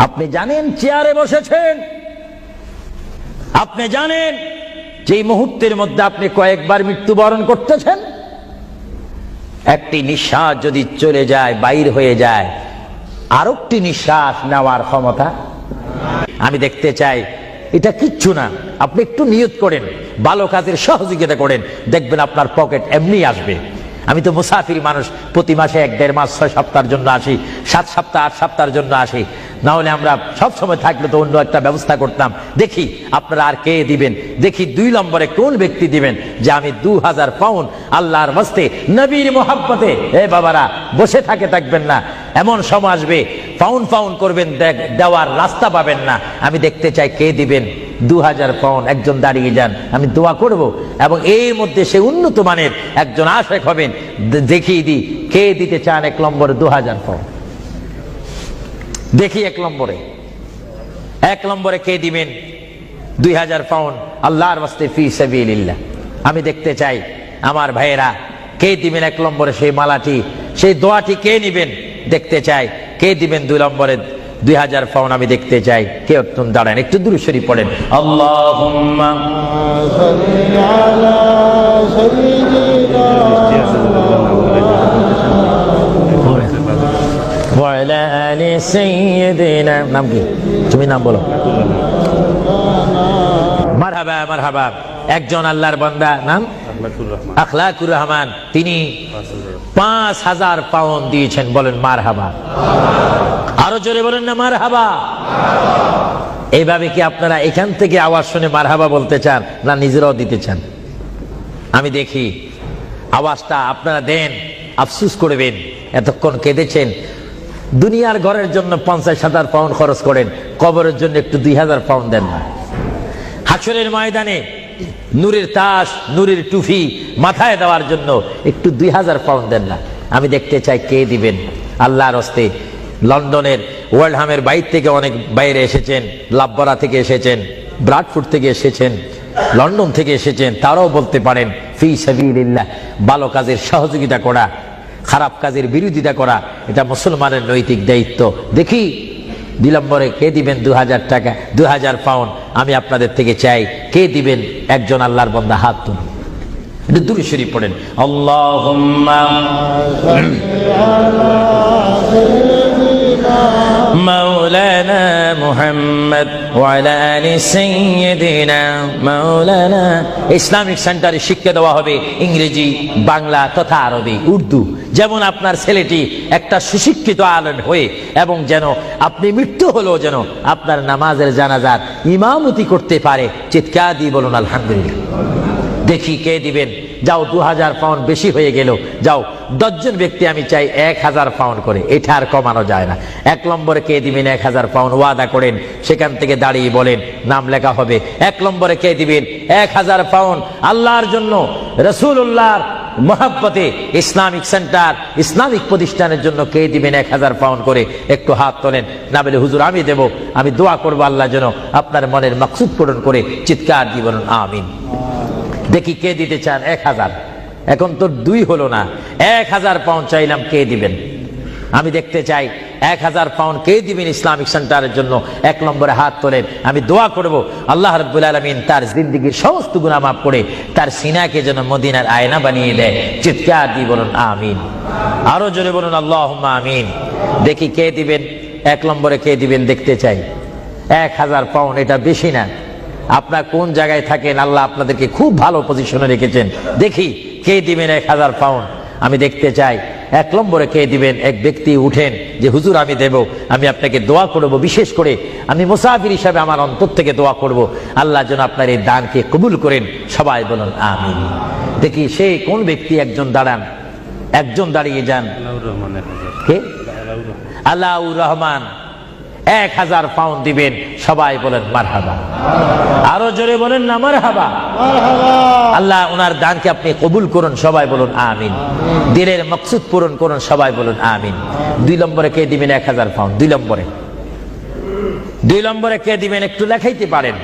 আপনি জানেন চেয়ারে বসেছেন, আপনি জানেন যে মুহূর্তের মধ্যে আপনি কয়েকবার মৃত্যুবরণ করতেছেন। একটি নিঃশ্বাস যদি চলে যায়, বাইর হয়ে যায়, আরেকটি নিঃশ্বাস নেওয়ার ক্ষমতা। আমি দেখতে চাই, এটা কিচ্ছু না, আপনি একটু নিয়ত করেন, ভালো কাজের সহযোগিতা করেন, দেখবেন আপনার পকেট এমনি আসবে। আমি তো মুসাফির মানুষ, প্রতি মাসে 1-1.5 মাস 6 সপ্তাহের জন্য আসি, 7 সপ্তাহ 8 সপ্তাহের জন্য আসি। না হলে আমরা সব সময় থাকলে তো অন্য একটা ব্যবস্থা করতাম। দেখি আপনারা আর কে দিবেন, দেখি 2 নম্বরে কোন ব্যক্তি দিবেন যে আমি 2000 পাউন্ড আল্লাহর ওয়াস্তে নবীর মোহাব্বতে। এ বাবারা, বসে থাকবেন না, এমন সময় আসবে পাউন্ড পাউন্ড করবেন, দেওয়ার রাস্তা পাবেন না। আমি দেখতে চাই কে দিবেন 2000 পাউন্ড। একজন দাঁড়িয়ে যান, আমি দোয়া করব, এবং এর মধ্যে সে উন্নত মানের একজন আশেক হবেন। দেখিয়ে দিই কে দিতে চান 1 নম্বরে 2000 পাউন্ড। দেখি 1 নম্বরে কে দিবেন 2000 পাউন্ড আল্লাহর ওয়াস্তে ফি সাবিলিল্লাহ। আমি দেখতে চাই আমার ভাইয়েরা কে দিবেন 1 নম্বরে সেই মালাটি, সেই দোয়াটি কে নিবেন দেখতে চাই। কে দিবেন 2 নম্বরে 2000 পাউন্ড? আমি দেখতে চাই কে। একটু দাঁড়ান, একটু দুরূদ শরীফ পড়েন। আল্লাহুম্মা সাল্লি আলা সাইয়্যিদিনা ওয়া আলা আলি সাইয়্যিদিনা। নাম কি? তুমি নাম বলো। মারহাবা মারহাবা। একজন আল্লাহর বান্দা, নাম আখলাকুর রহমান, তিনি 5000 পাউন্ড দিয়েছেন। বলেন মারহাবা। আরো জোরে বলেন না মারহাবা। এইভাবে কি আপনারা এখান থেকে আওয়াজ শুনে মারহাবা বলতে চান, না নিজেরাও দিতে চান? আমি দেখি আওয়াজটা আপনারা দেন, আফসোস করবেন। এতক্ষণ কেঁদেছেন, দুনিয়ার ঘরের জন্য 50,000 পাউন্ড খরচ করেন, কবরের জন্য একটু 2000 পাউন্ড দেন না। হাসরের ময়দানে নূরের তাস, নূরের টুফি মাথায় দেওয়ার জন্য একটু 2000 পাউন্ড দেন না। আমি দেখতে চাই কে দিবেন আল্লাহর হস্তে। লন্ডনের ওয়ার্ল্ডহামের বাইর থেকে অনেক বাইরে এসেছেন, লাভবরা থেকে এসেছেন, ব্রাডফোর্ড থেকে এসেছেন, লন্ডন থেকে এসেছেন। তারাও বলতে পারেন ফি সাবিলিল্লাহ। ভালো কাজের সহযোগিতা করা, খারাপ কাজের বিরোধিতা করা, এটা মুসলমানের নৈতিক দায়িত্ব। দেখি 2 নম্বরে কে দিবেন 2000 টাকা, 2000 পাউন্ড? আমি আপনাদের থেকে চাই কে দিবেন। একজন আল্লাহর বান্দা হাত তুলুন, একটু দুরূদ শরীফ পড়েন। আল্লাহুম্মা মাওলানা মুহাম্মদ ওয়া আলা আলি সাইয়্যিদিনা মাওলানা। ইসলামিক সেন্টারে শিক্ষা দেওয়া হবে ইংরেজি, বাংলা তথা আরবি, উর্দু। যেমন আপনার ছেলেটি একটা সুশিক্ষিত আলেম হয়ে, এবং যেন আপনি মৃত্যু হলেও যেন আপনার নামাজের জানাজার ইমামতি করতে পারে। চিৎকার দিয়ে বলুন আলহামদুলিল্লাহ। দেখি কে দিবেন। যাও 2000 পাউন্ড বেশি হয়ে গেল, যাও 10 জন ব্যক্তি আমি চাই 1000 পাউন্ড করে, এটা আর কমানো যায় না। 1 নম্বরে কে দিবেন 1000 পাউন্ড? ওয়াদা করেন, সেখান থেকে দাঁড়িয়ে বলেন, নাম লেখা হবে। 1 নম্বরে কে দিবেন 1000 পাউন্ড আল্লাহর জন্য, রাসূলুল্লাহর মহব্বতে ইসলামিক সেন্টার, ইসলামিক প্রতিষ্ঠানের জন্য কে দিবেন 1000 পাউন্ড করে? একটু হাত তোলেন। না বলে হুজুর আমি দেব, আমি দোয়া করবো আল্লাহ যেন আপনার মনের মাকসুদ পূরণ করে। চিৎকার দিয়ে বলুন আমিন। দেখি কে দিতে চান 1000। এখন তো 2 হলো না, 1000 পাউন্ড চাইলাম, কে দিবেন? আমি দেখতে চাই 1000 পাউন্ড কে দিবেন ইসলামিক সেন্টারের জন্য? 1 নম্বরে হাত তোলেন। আমি দোয়া করব আল্লাহ রাব্বুল আলামিন তার জিন্দেগীর সমস্ত গুনাহ মাফ করে তার সিনাকে যেন মদিনার আয়না বানিয়ে দেয়। চিৎকার দিয়ে বলুন আমিন। আরো জোরে বলুন আল্লাহুম্মা আমিন। দেখি কে দিবেন 1 নম্বরে কে দিবেন দেখতে চাই। 1000 পাউন্ড এটা বেশি না। আপনার কোন জায়গায় থাকেন, আল্লাহ আপনাদেরকে খুব ভালো পজিশনে রেখেছেন। দেখি কে দিবেন 1000 পাউন্ড। আমি দেখতে চাই 1 নম্বরে কে দিবেন। এক ব্যক্তি উঠেন যে হুজুর আমি দেব, আমি আপনাকে দোয়া করব, বিশেষ করে আমি মুসাফির হিসাবে আমার অন্তর থেকে দোয়া করব আল্লাহ যেন আপনার এই দানকে কবুল করেন। সবাই বলুন আমিন। দেখি সেই কোন ব্যক্তি। একজন দাঁড়ান, একজন দাঁড়িয়ে যান। কে? আলাউর রহমান 1000 পাউন্ড দিবেন। সবাই বলেন মারহাবা, আরো জোরে বলেন না মারহাবা। আল্লাহ ওনার দানকে আপনি কবুল করুন, সবাই বলুন আমিন। দিনের মকসুদ পূরণ করুন, সবাই বলুন আমিন। 2 নম্বরে কে দিবেন 1000 পাউন্ড? 2 নম্বরে কে দিবেন একটু লেখাইতে পারেন।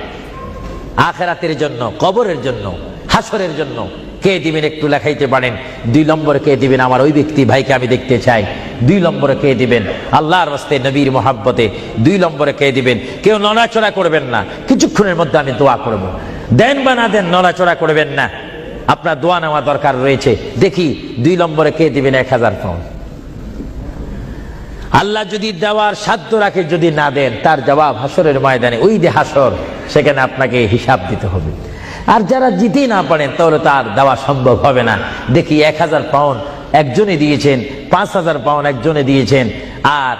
আখিরাতের জন্য, কবরের জন্য, হাসরের জন্য কে দিবেন একটু লেখাইতে পারেন। 2 নম্বরে কে দিবেন? আমার ওই ব্যক্তি ভাইকে আমি দেখতে চাই। 2 নম্বরে কে দিবেন? আল্লাহর রাস্তায় নবীর মোহাব্বতে। 2 নম্বরে কে দিবেন? কেউ নড়াচড়া করবেন না, কিছুক্ষণের মধ্যে আমি দোয়া করব। দেন বা না দেন, নড়াচড়া করবেন না, আপনার দোয়া নেওয়া দরকার রয়েছে। দেখি 2 নম্বরে কে দিবেন 1000 পাউন্ড? আল্লাহ যদি দেওয়ার সাধ্য রাখে, যদি না দেন তার জবাব হাসরের ময়দানে, ওই যে হাসর, সেখানে আপনাকে হিসাব দিতে হবে। আর যারা জিতে না পারেন তাহলে তার দেওয়া সম্ভব হবে না। দেখি 1000 পাউন্ড একজনে দিয়েছেন, 5000 পাউন্ড একজনে দিয়েছেন, আর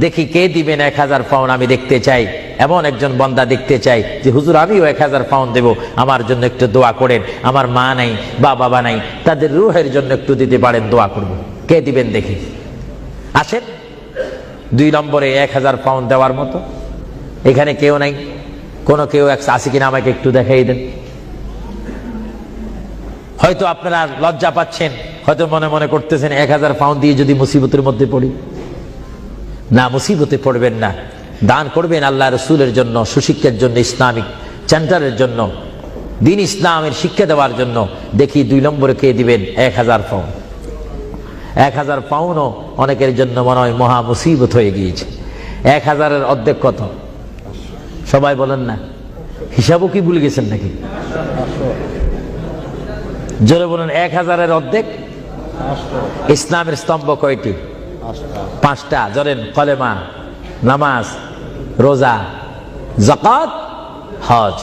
দেখি কে দিবেন 1000 পাউন্ড আমি দেখতে চাই। এমন একজন বান্দা দেখতে চাই যে হুজুর আমিও 1000 পাউন্ড দেব, আমার জন্য একটু দোয়া করেন, আমার মা নাই বা বাবা নাই, তাদের রুহের জন্য একটু দিতে পারেন, দোয়া করব। কে দিবেন দেখি? আসেন। 2 নম্বরে 1000 পাউন্ড দেওয়ার মতো এখানে কেউ নাই? কোনো কেউ আছে কিনা আমাকে একটু দেখাই দেন। হয়তো আপনারা লজ্জা পাচ্ছেন, হয়তো মনে মনে করতেছেন 1000 পাউন্ড দিয়ে যদি মুসিবতের মধ্যে পড়ি। না, মুসিবতে পড়বেন না, দান করবেন আল্লাহ রসুলের জন্য, সুশিক্ষার জন্য, ইসলামিক সেন্টারের জন্য, দিন ইসলামের শিক্ষা দেওয়ার জন্য। দেখি 2 নম্বরে কে দিবেন 1000 পাউন্ড? 1000 পাউন্ডও অনেকের জন্য মনে হয় মহা মুসিবত হয়ে গিয়েছে। 1000-এর অর্ধেক কত? সবাই বলেন না, হিসাবও কি ভুলে গেছেন নাকি? জোরে বলেন, 1000-এর অর্ধেক? ইসলামের স্তম্ভ কয়টি? 5টা। জোরেন, কলেমা, নামাজ, রোজা, যাকাত, হজ।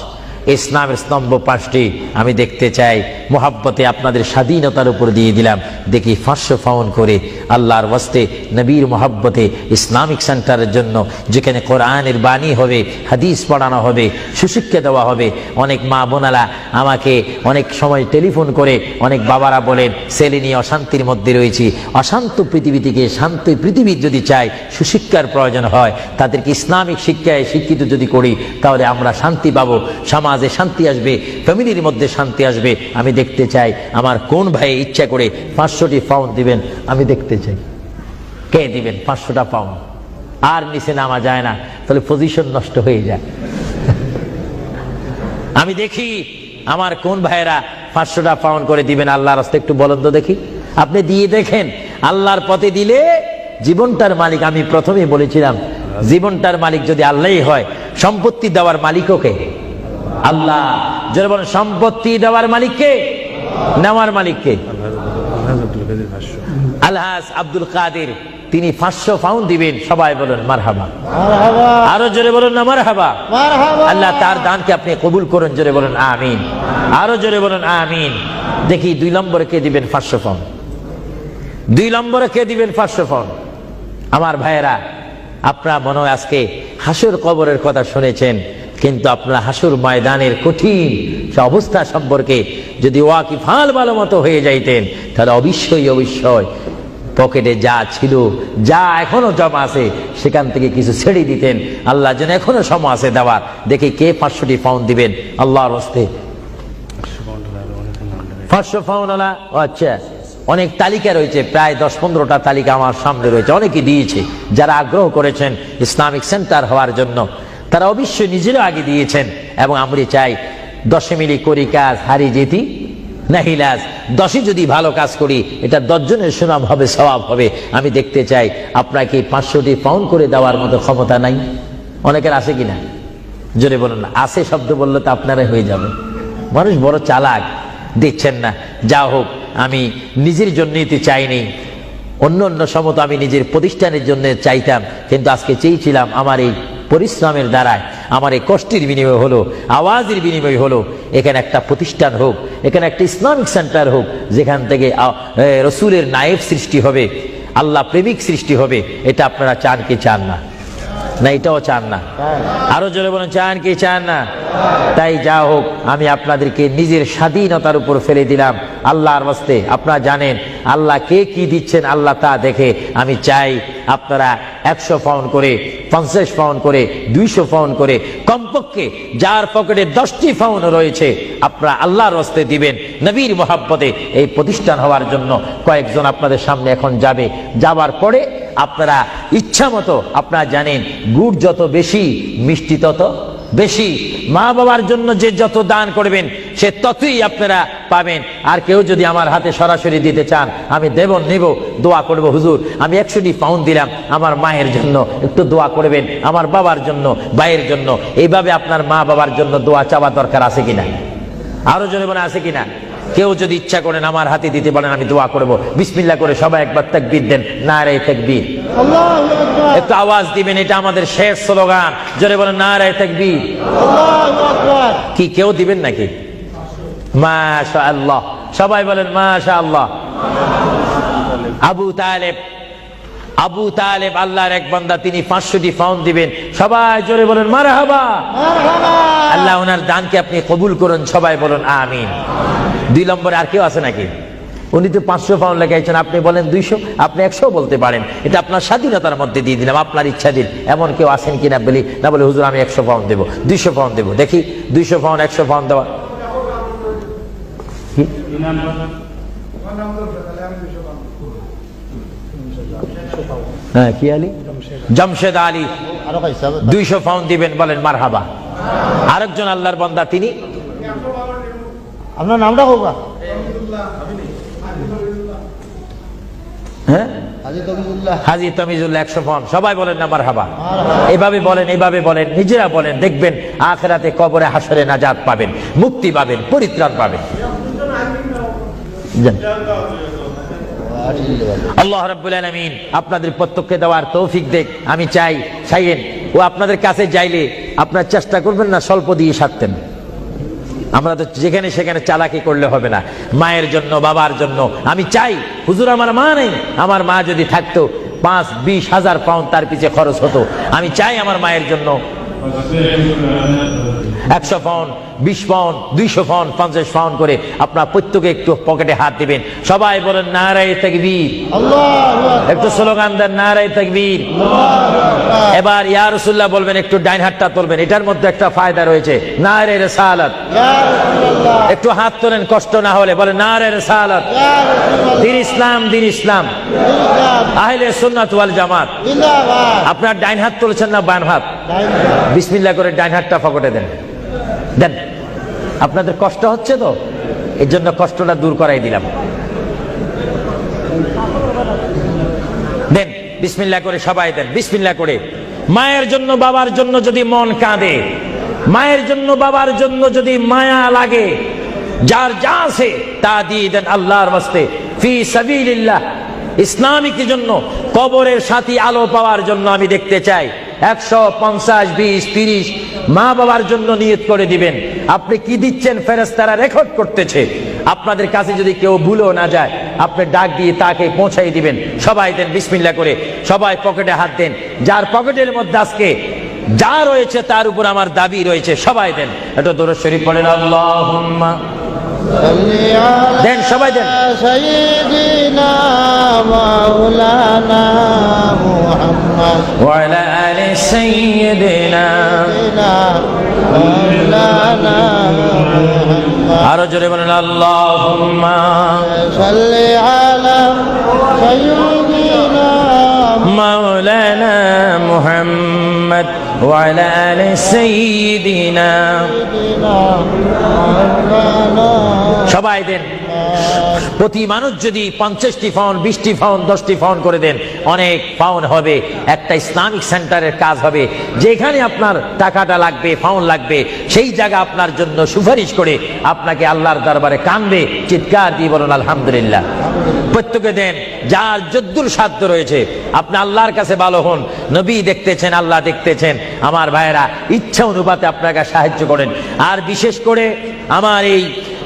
ইসলামের স্তম্ভ 5টি। আমি দেখতে চাই, মোহাব্বতে আপনাদের স্বাধীনতার উপর দিয়ে দিলাম। দেখি 500 পাউন্ড করে আল্লাহর ওয়াস্তে, নবীর মোহাব্বতে, ইসলামিক সেন্টারের জন্য, যেখানে কোরআনের বাণী হবে, হাদিস পড়ানো হবে, সুশিক্ষা দেওয়া হবে। অনেক মা বোনেরা আমাকে অনেক সময় টেলিফোন করে, অনেক বাবারা বলেন ছেলে নিয়ে অশান্তির মধ্যে রয়েছি। অশান্ত পৃথিবী থেকে শান্ত পৃথিবী যদি চাই, সুশিক্ষার প্রয়োজন হয়, তাদেরকে ইসলামিক শিক্ষায় শিক্ষিত যদি করি, তাহলে আমরা শান্তি পাবো, সমাজে শান্তি আসবে, ফ্যামিলির মধ্যে শান্তি আসবে। আমি দেখতে চাই আমার কোন ভাই ইচ্ছা করে 500টি পাউন্ড দিবেন, আমি দেখতে চাই কে দিবেন 500টা পাউন্ড। আর নিচে নামা যায় না, তাহলে পজিশন নষ্ট হয়ে যায়। আমি দেখি আমার কোন ভাইয়েরা 500টা পাউন্ড করে দিবেন আল্লাহর রাস্তায়, একটু বলেন তো দেখি। আপনি দিয়ে দেখেন, আল্লাহর পথে দিলে জীবনটার মালিক, আমি প্রথমেই বলেছিলাম, জীবনটার মালিক যদি আল্লাহই হয়, সম্পত্তি দেওয়ার মালিকও কে? আল্লাহ। যারা বলেন সম্পত্তি দেওয়ার মালিক কে, নেওয়ার মালিক কে? আলহাজ আব্দুল কাদের, তিনি 500 পাউন্ড দিবেন। সবাই বলেন মারহাবা, আরো জোরে বলেন না মারহাবা। আল্লাহ তার দানকে আপনি কবুল করুন, জোরে বলেন আমিন, আরো জোরে বলেন আমিন। দেখি 2 নম্বরে কে দিবেন 500 পাউন্ড? 2 নম্বরে কে দিবেন 500 পাউন্ড? আমার ভাইয়েরা, আপনারা মনে হয় আজকে হাসর কবরের কথা শুনেছেন, কিন্তু আপনারা হাসর ময়দানের কঠিন অবস্থা সম্পর্কে যদি ওয়াকিফাল ভালো মতো হয়ে যাইতেন, তাহলে অবশ্যই পকেটে যা ছিল, যা এখনো জমা আছে, সেখান থেকে কিছু ছেড়ে দিতেন। আল্লাহ যেন এখনো সময় আছে দেওয়ার। দেখি কে 500টি পাউন্ড দিবেন আল্লাহর হস্তে? 500 পাউন্ড আলা? আচ্ছা, অনেক তালিকা রয়েছে, প্রায় 10-15টা তালিকা আমার সামনে রয়েছে। অনেকে দিয়েছে, যারা আগ্রহ করেছেন ইসলামিক সেন্টার হওয়ার জন্য, তারা অবশ্যই নিজেরও আগে দিয়েছেন। এবং আমরা চাই 10 মিলি করি কাজ, হারি যেতি নাহিলাজ। 10 যদি ভালো কাজ করি, এটা 10 জনের সুনাম হবে, সওয়াব হবে। আমি দেখতে চাই আপনাকে 500টি পাউন্ড করে দেওয়ার মতো ক্ষমতা নাই? অনেকের আছে কিনা? জোরে বলুন না। আছে শব্দ বললে তো আপনারাই হয়ে যাবে। মানুষ বড় চালাক, দিচ্ছেন না। যা হোক, আমি নিজের জন্য নিতে চাইনি, অন্য সময় আমি নিজের প্রতিষ্ঠানের জন্য চাইতাম, কিন্তু আজকে চেয়েছিলাম আমার এই পরিশ্রমের দ্বারায়, আমার এই কষ্টের বিনিময় হলো, আওয়াজের বিনিময় হলো, এখানে একটা প্রতিষ্ঠান হোক, এখানে একটা ইসলামিক সেন্টার হোক, যেখান থেকে রসুলের নায়েব সৃষ্টি হবে, আল্লাহ প্রেমিক সৃষ্টি হবে। এটা আপনারা চান কি চান না? না এটাও চান না? আরো জোরে বলেন, চান কি চান না? তাই যা হোক, আমি আপনাদেরকে নিজের স্বাধীনতার উপর ফেলে দিলাম আল্লাহর ওয়াস্তে। আপনারা জানেন আল্লাহ কে কি দিচ্ছেন, আল্লাহ তা দেখে। আমি চাই আপনারা 100 পাউন্ড করে 50 পাউন্ড করে, 200 পাউন্ড করে, কমপক্ষে যার পকেটে 10টি পাউন্ড রয়েছে আপনারা আল্লাহর রাস্তায় দিবেন নবীর মোহাব্বতে। এই প্রতিষ্ঠান হওয়ার জন্য কয়েকজন আপনাদের সামনে এখন যাবে। যাবার পরে আপনারা ইচ্ছা মতো, আপনারা জানেন গুড় যত বেশি মিষ্টি তত বেশি। মা বাবার জন্য যে যত দান করবেন সে ততই আপনারা পাবেন। আর কেউ যদি আমার হাতে সরাসরি দিতে চান, আমি দেব, নেব, দোয়া করব, হুজুর আমি 100টি পাউন্ড দিলাম, আমার মায়ের জন্য একটু দোয়া করবেন, আমার বাবার জন্য, ভাইয়ের জন্য। এইভাবে আপনার মা বাবার জন্য দোয়া চাওয়া দরকার আছে কিনা? আরো জনে বলে আছে কিনা? কেউ যদি ইচ্ছা করেন আমার হাতে দিতে পারেন, আমি দোয়া করব। বিসমিল্লাহ করে সবাই একবার তাকবীর দেন, নারে তাকবীর। একটু আওয়াজ দিবেন, এটা আমাদের শেষ স্লোগান। জোরে বলেন নারে তাকবীর। কি কেউ দিবেন নাকি? মাশাআল্লাহ, সবাই বলেন মাশাআল্লাহ। আবু তালেব আল্লাহর এক বান্দা, তিনি 500টি পাউন্ড দিবেন। সবাই জোরে বলেন মারহাবা। আল্লাহ ওনার দানকে আপনি কবুল করুন, সবাই বলেন আমিন। 2 নম্বরে আর কেউ আছে নাকি? উনি তো 500 পাউন্ড লেখাইছেন, আপনি বলেন 200, আপনি 100 বলতে পারেন। এটা আপনার স্বাধীনতার মধ্যে দিয়ে দিলাম, আপনার ইচ্ছা দিন। এমন কেউ আছেন কিনা বলি না, বলে হুজুর আমি 100 পাউন্ড দেবো, 200 পাউন্ড দেবো। দেখি 200 পাউন্ড, 100 পাউন্ড দেওয়া। হ্যাঁ, কি আলী? জমশেদ আলী 200 পাউন্ড দিবেন, বলেন মারহাবা। আরেকজন আল্লাহর বান্দা, তিনি আপনার নামটা হোক? হ্যাঁ, হাজী তমিজুল্লাহ 100 পাউন্ড। সবাই বলেন না মারহাবা। এইভাবে বলেন, এইভাবে বলেন, নিজেরা বলেন, দেখবেন আখিরাতে কবরে হাসরে নাজাত পাবেন, মুক্তি পাবেন, পরিত্রাণ পাবেন। আল্লাহ রাব্বুল আলামিন আপনাদের প্রত্যেককে দেওয়ার তৌফিক দেখ। আমি চাইয়েন ও আপনাদের কাছে যাইলে আপনার চেষ্টা করবেন না স্বল্প দিয়ে সারতেন। আমরা তো যেখানে সেখানে চালাকি করলে হবে না। মায়ের জন্য, বাবার জন্য আমি চাই, হুজুর আমার মা নেই, আমার মা যদি থাকতো 5-20 হাজার পাউন্ড তার পিছে খরচ হতো। আমি চাই আমার মায়ের জন্য 100 পাউন্ড, 20 পাউন্ড, 200 পাউন্ড, 50 পাউন্ড করে আপনার প্রত্যেকে একটু পকেটে হাত দিবেন। সবাই বলেন নারে তাকবীর। একটু স্লোগান দেন, নারে তাকবীর। এবার ইয়া রাসূলুল্লাহ বলবেন, একটু ডাইন হাতটা তুলবেন, এটার মধ্যে একটা ফায়দা রয়েছে, নারে রিসালাত। একটু হাত তোলেন, কষ্ট না হলে বলেন নারে রিসালাত। দিন ইসলাম, দিন ইসলাম, আহলে সুন্নাত ওয়াল জামাত। আপনার ডাইন হাত তুলছেন না বাম হাত? বিসমিল্লাহ করে ডাইন হাতটা পকেটে দেন। আপনাদের কষ্ট হচ্ছে তো, এর জন্য কষ্টটা দূর করাই দিলাম। দেন বিসমিল্লাহ করে, সবাই দেন বিসমিল্লাহ করে। মায়ের জন্য, বাবার জন্য যদি মন কাঁদে, মায়ের জন্য, বাবার জন্য যদি মায়া লাগে, যার যা আছে তা দিয়ে দেন আল্লাহর ওয়াস্তে, ফি সাবিলিল্লাহ। ইসলামিক জন্য, কবরের সাথী আলো পাওয়ার জন্য আমি দেখতে চাই 150, 20, 30 মা বাবার জন্য নিয়ত করে দিবেন। আপনি কি দিচ্ছেন ফেরেশতারা রেকর্ড করতেছে। আপনাদের কাছে যদি কেউ ভুলেও না যায়, আপনি ডাক দিয়ে তাকে পৌঁছাই দিবেন। সবাই দেন বিসমিল্লাহ করে, সবাই পকেটে হাত দেন। যার পকেটের মধ্যে আজকে যা রয়েছে তার উপর আমার দাবি রয়েছে, সবাই দেন। এটা দরুদ শরীফ পড়েন, আল্লাহুম্মা দেন, সবাই দেন। সাইয়্যিদিনা মাওলানা মুহাম্মদ ওয়া আলা আলি সাইয়্যিদিনা মাওলানা মুহাম্মদ। আরো জোরে বলেন, আল্লাহুম্মা সাল্লি আলা সাইয়্যিদিনা মাওলানা মুহাম্মদ ওয়া আলা আলি সাইয়্যিদিনা। সবাই দেন। প্রতি মানুষ যদি 50টি পাউন্ড, 20টি পাউন্ড, 10টি পাউন্ড করে দেন, অনেক পাউন্ড হবে। একটা ইসলামিক সেন্টারের কাজ হবে, যেখানে আপনার টাকাটা লাগবে, পাউন্ড লাগবে, সেই জায়গা আপনার জন্য সুপারিশ করে আপনাকে আল্লাহর দরবারে কাঁদবে। চিৎকার দিয়ে বলুন আলহামদুলিল্লাহ। প্রত্যেকে দেন, যার যদ্দুর সাধ্য রয়েছে। আপনি আল্লাহর কাছে ভালো হন, নবী দেখতেছেন, আল্লাহ দেখতেছেন। আমার ভাইয়েরা, ইচ্ছা অনুপাতে আপনাকে সাহায্য করেন। আর বিশেষ করে আমার এই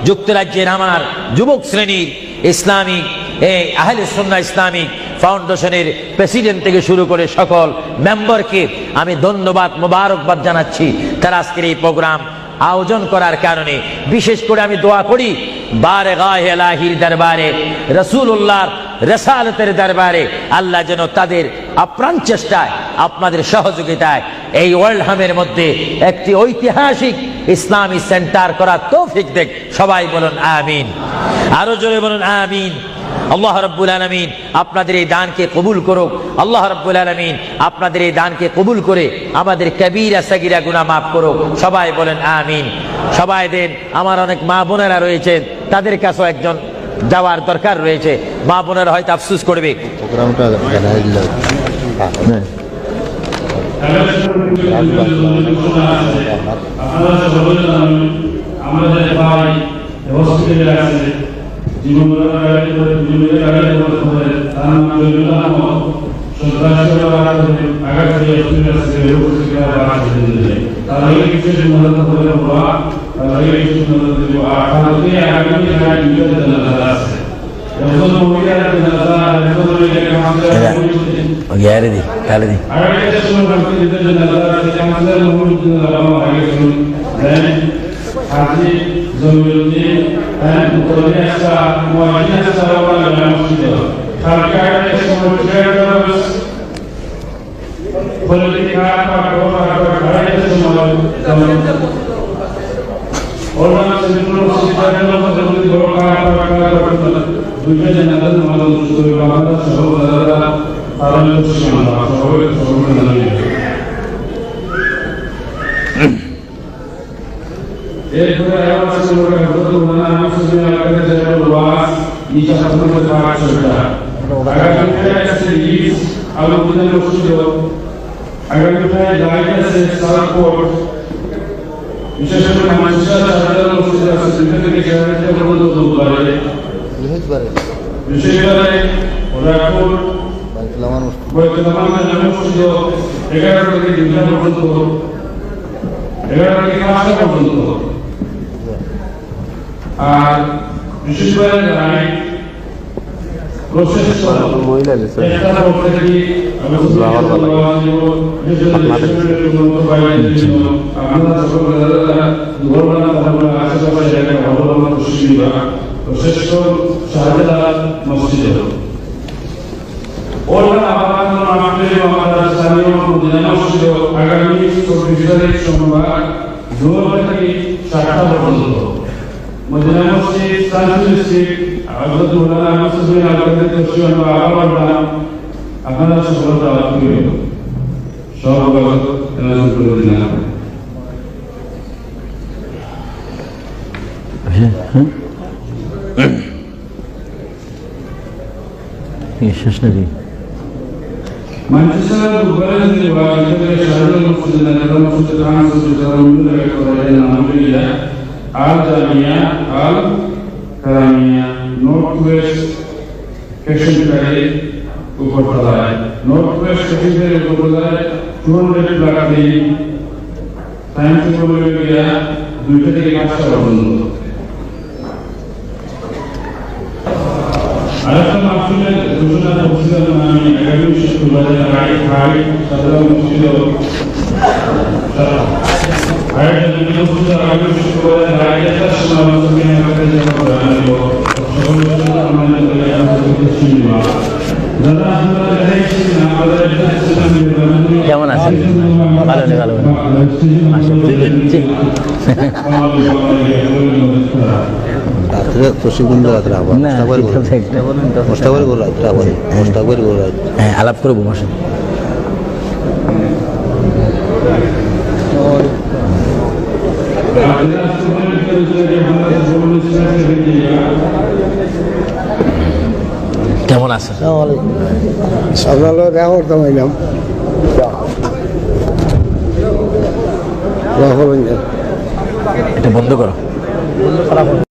যুক্তরাজ্যের আমার যুবক শ্রেণীর ইসলামিক আহলে সুন্নাহ ইসলামিক ফাউন্ডেশনের প্রেসিডেন্ট থেকে শুরু করে সকল মেম্বারকে আমি ধন্যবাদ, মোবারকবাদ জানাচ্ছি। তারা আজকের এই প্রোগ্রাম আয়োজন করার কারণে বিশেষ করে আমি দোয়া করি বারগাহে ইলাহির দরবারে রাসূলুল্লাহর রিসালাতের দরবারে আল্লাহ যেন তাদের আপ্রাণ চেষ্টায় আপনাদের সহযোগিতায় এই ওয়ার্ল্ড হামের মধ্যে একটি ঐতিহাসিক ইসলামী সেন্টার করার তৌফিক দেখ। সবাই বলুন আমিন, আরো জোরে বলুন আমিন। আল্লাহ রাব্বুল আলামিন আপনাদের এই দানকে কবুল করুক। আল্লাহ রাব্বুল আলামিন আপনাদের এই দানকে কবুল করে আমাদের কবিরা সাগীরা গুনাহ মাফ করুক। সবাই বলেন আমিন। সবাই দেন। আমার অনেক মা বোনেরা রয়েছেন, তাদের কাছেও একজন যাওয়ার দরকার রয়েছে। মা বোনেরা হয়তো আফসোস করবে। প্রোগ্রামটা জানাই দিল আমাদের ভাই হসপিটালে আছে, জীবনের তার নাম জমিউল আহমদ সন্ত্রাসী আঘাত করে হসপিটাল আছে, তার আগে কিছু মদত করে বলা, তার আগে কিছু মদত দেব। আর তাহলে আগামী দিনে জানাজা আছে, এখন মহিলার জানাজা, এখন আমাদের গ্যারে দি কালে দি আগে সময় করতে দিতে জানাজা আছে, আমাদের মহিলার জানাজা আগে শুনুন দেন হাজি জমিউদ্দিন and Uttariyasa Muajina Sarawala Masjid. Sarkar is considered political এরপরে আবার আমরা গুরুত্বপূর্ণ আমাদের আলোচনা ওয়াজ ইচ্ছা সম্পূর্ণ করার চেষ্টা আগামীতে আছে ইস আলোচনা মসজিদ আগামীতে জায়গাতে সাপোর্ট বিশেষ করে মানুষের সাধারণ মসজিদ আছে সেখানে জায়গাতে বন্ধ করে বিশেষ করে রাখুন বৈদ্যমান মসজিদ 11 থেকে 2 পর্যন্ত 11 থেকে 5 পর্যন্ত আর বিশেষ করে রাই প্রসেস মহিলা একটা বলতে কি আমরা প্রসেস শাহজালাল মসজিদ ওরা আবার আমাদের আমাদের স্থানীয় মসজিদ আগামী 24 তারিখ সোমবার 9 থেকে 7টা পর্যন্ত মদিনা মসজিদ সানসুল স্ট্রিট আব্দুল্লাহ মসজিদ আলাদা তসিয়ান বা আবারটা আপনারা সকল দাওয়াত করিবেন সর্বগত তেনাজুল করে দিন শেষ নাকি Manchester Bucharest de Barcelona Shahrul Mufsid Nadam Mufsid Hansu Jaramul Ekore Namuriya Al Jamia Al Karamia Northwest Kashmir Upatala Northwest Kashmir Upatala 200 Plakati Time to Bolivia দুইটা থেকে 5টা পর্যন্ত আরেকটা মাহফিলের ঘোষণা করছিলাম আমি আগামী শুক্রবারে রায় ভাই সাধারণ মসজিদ আগামী শুক্রবারে রায়টা সমাবেশে আমাদের জানাবো সকল আমাদের শুনবা দাদা আমরা দেখছি না আমাদের কেমন আছেন? ভালো নেই ভালো রাত্রে প্রশিক্ষণ রাত্রে আবার মোস্তাকবার করে রাত্রে আবার মোস্তাকবার করে রাত্রে হ্যাঁ আলাপ করবো বসে কেমন আছেন? আপনারা দেখা করতাম এলাম এটা বন্ধ করো।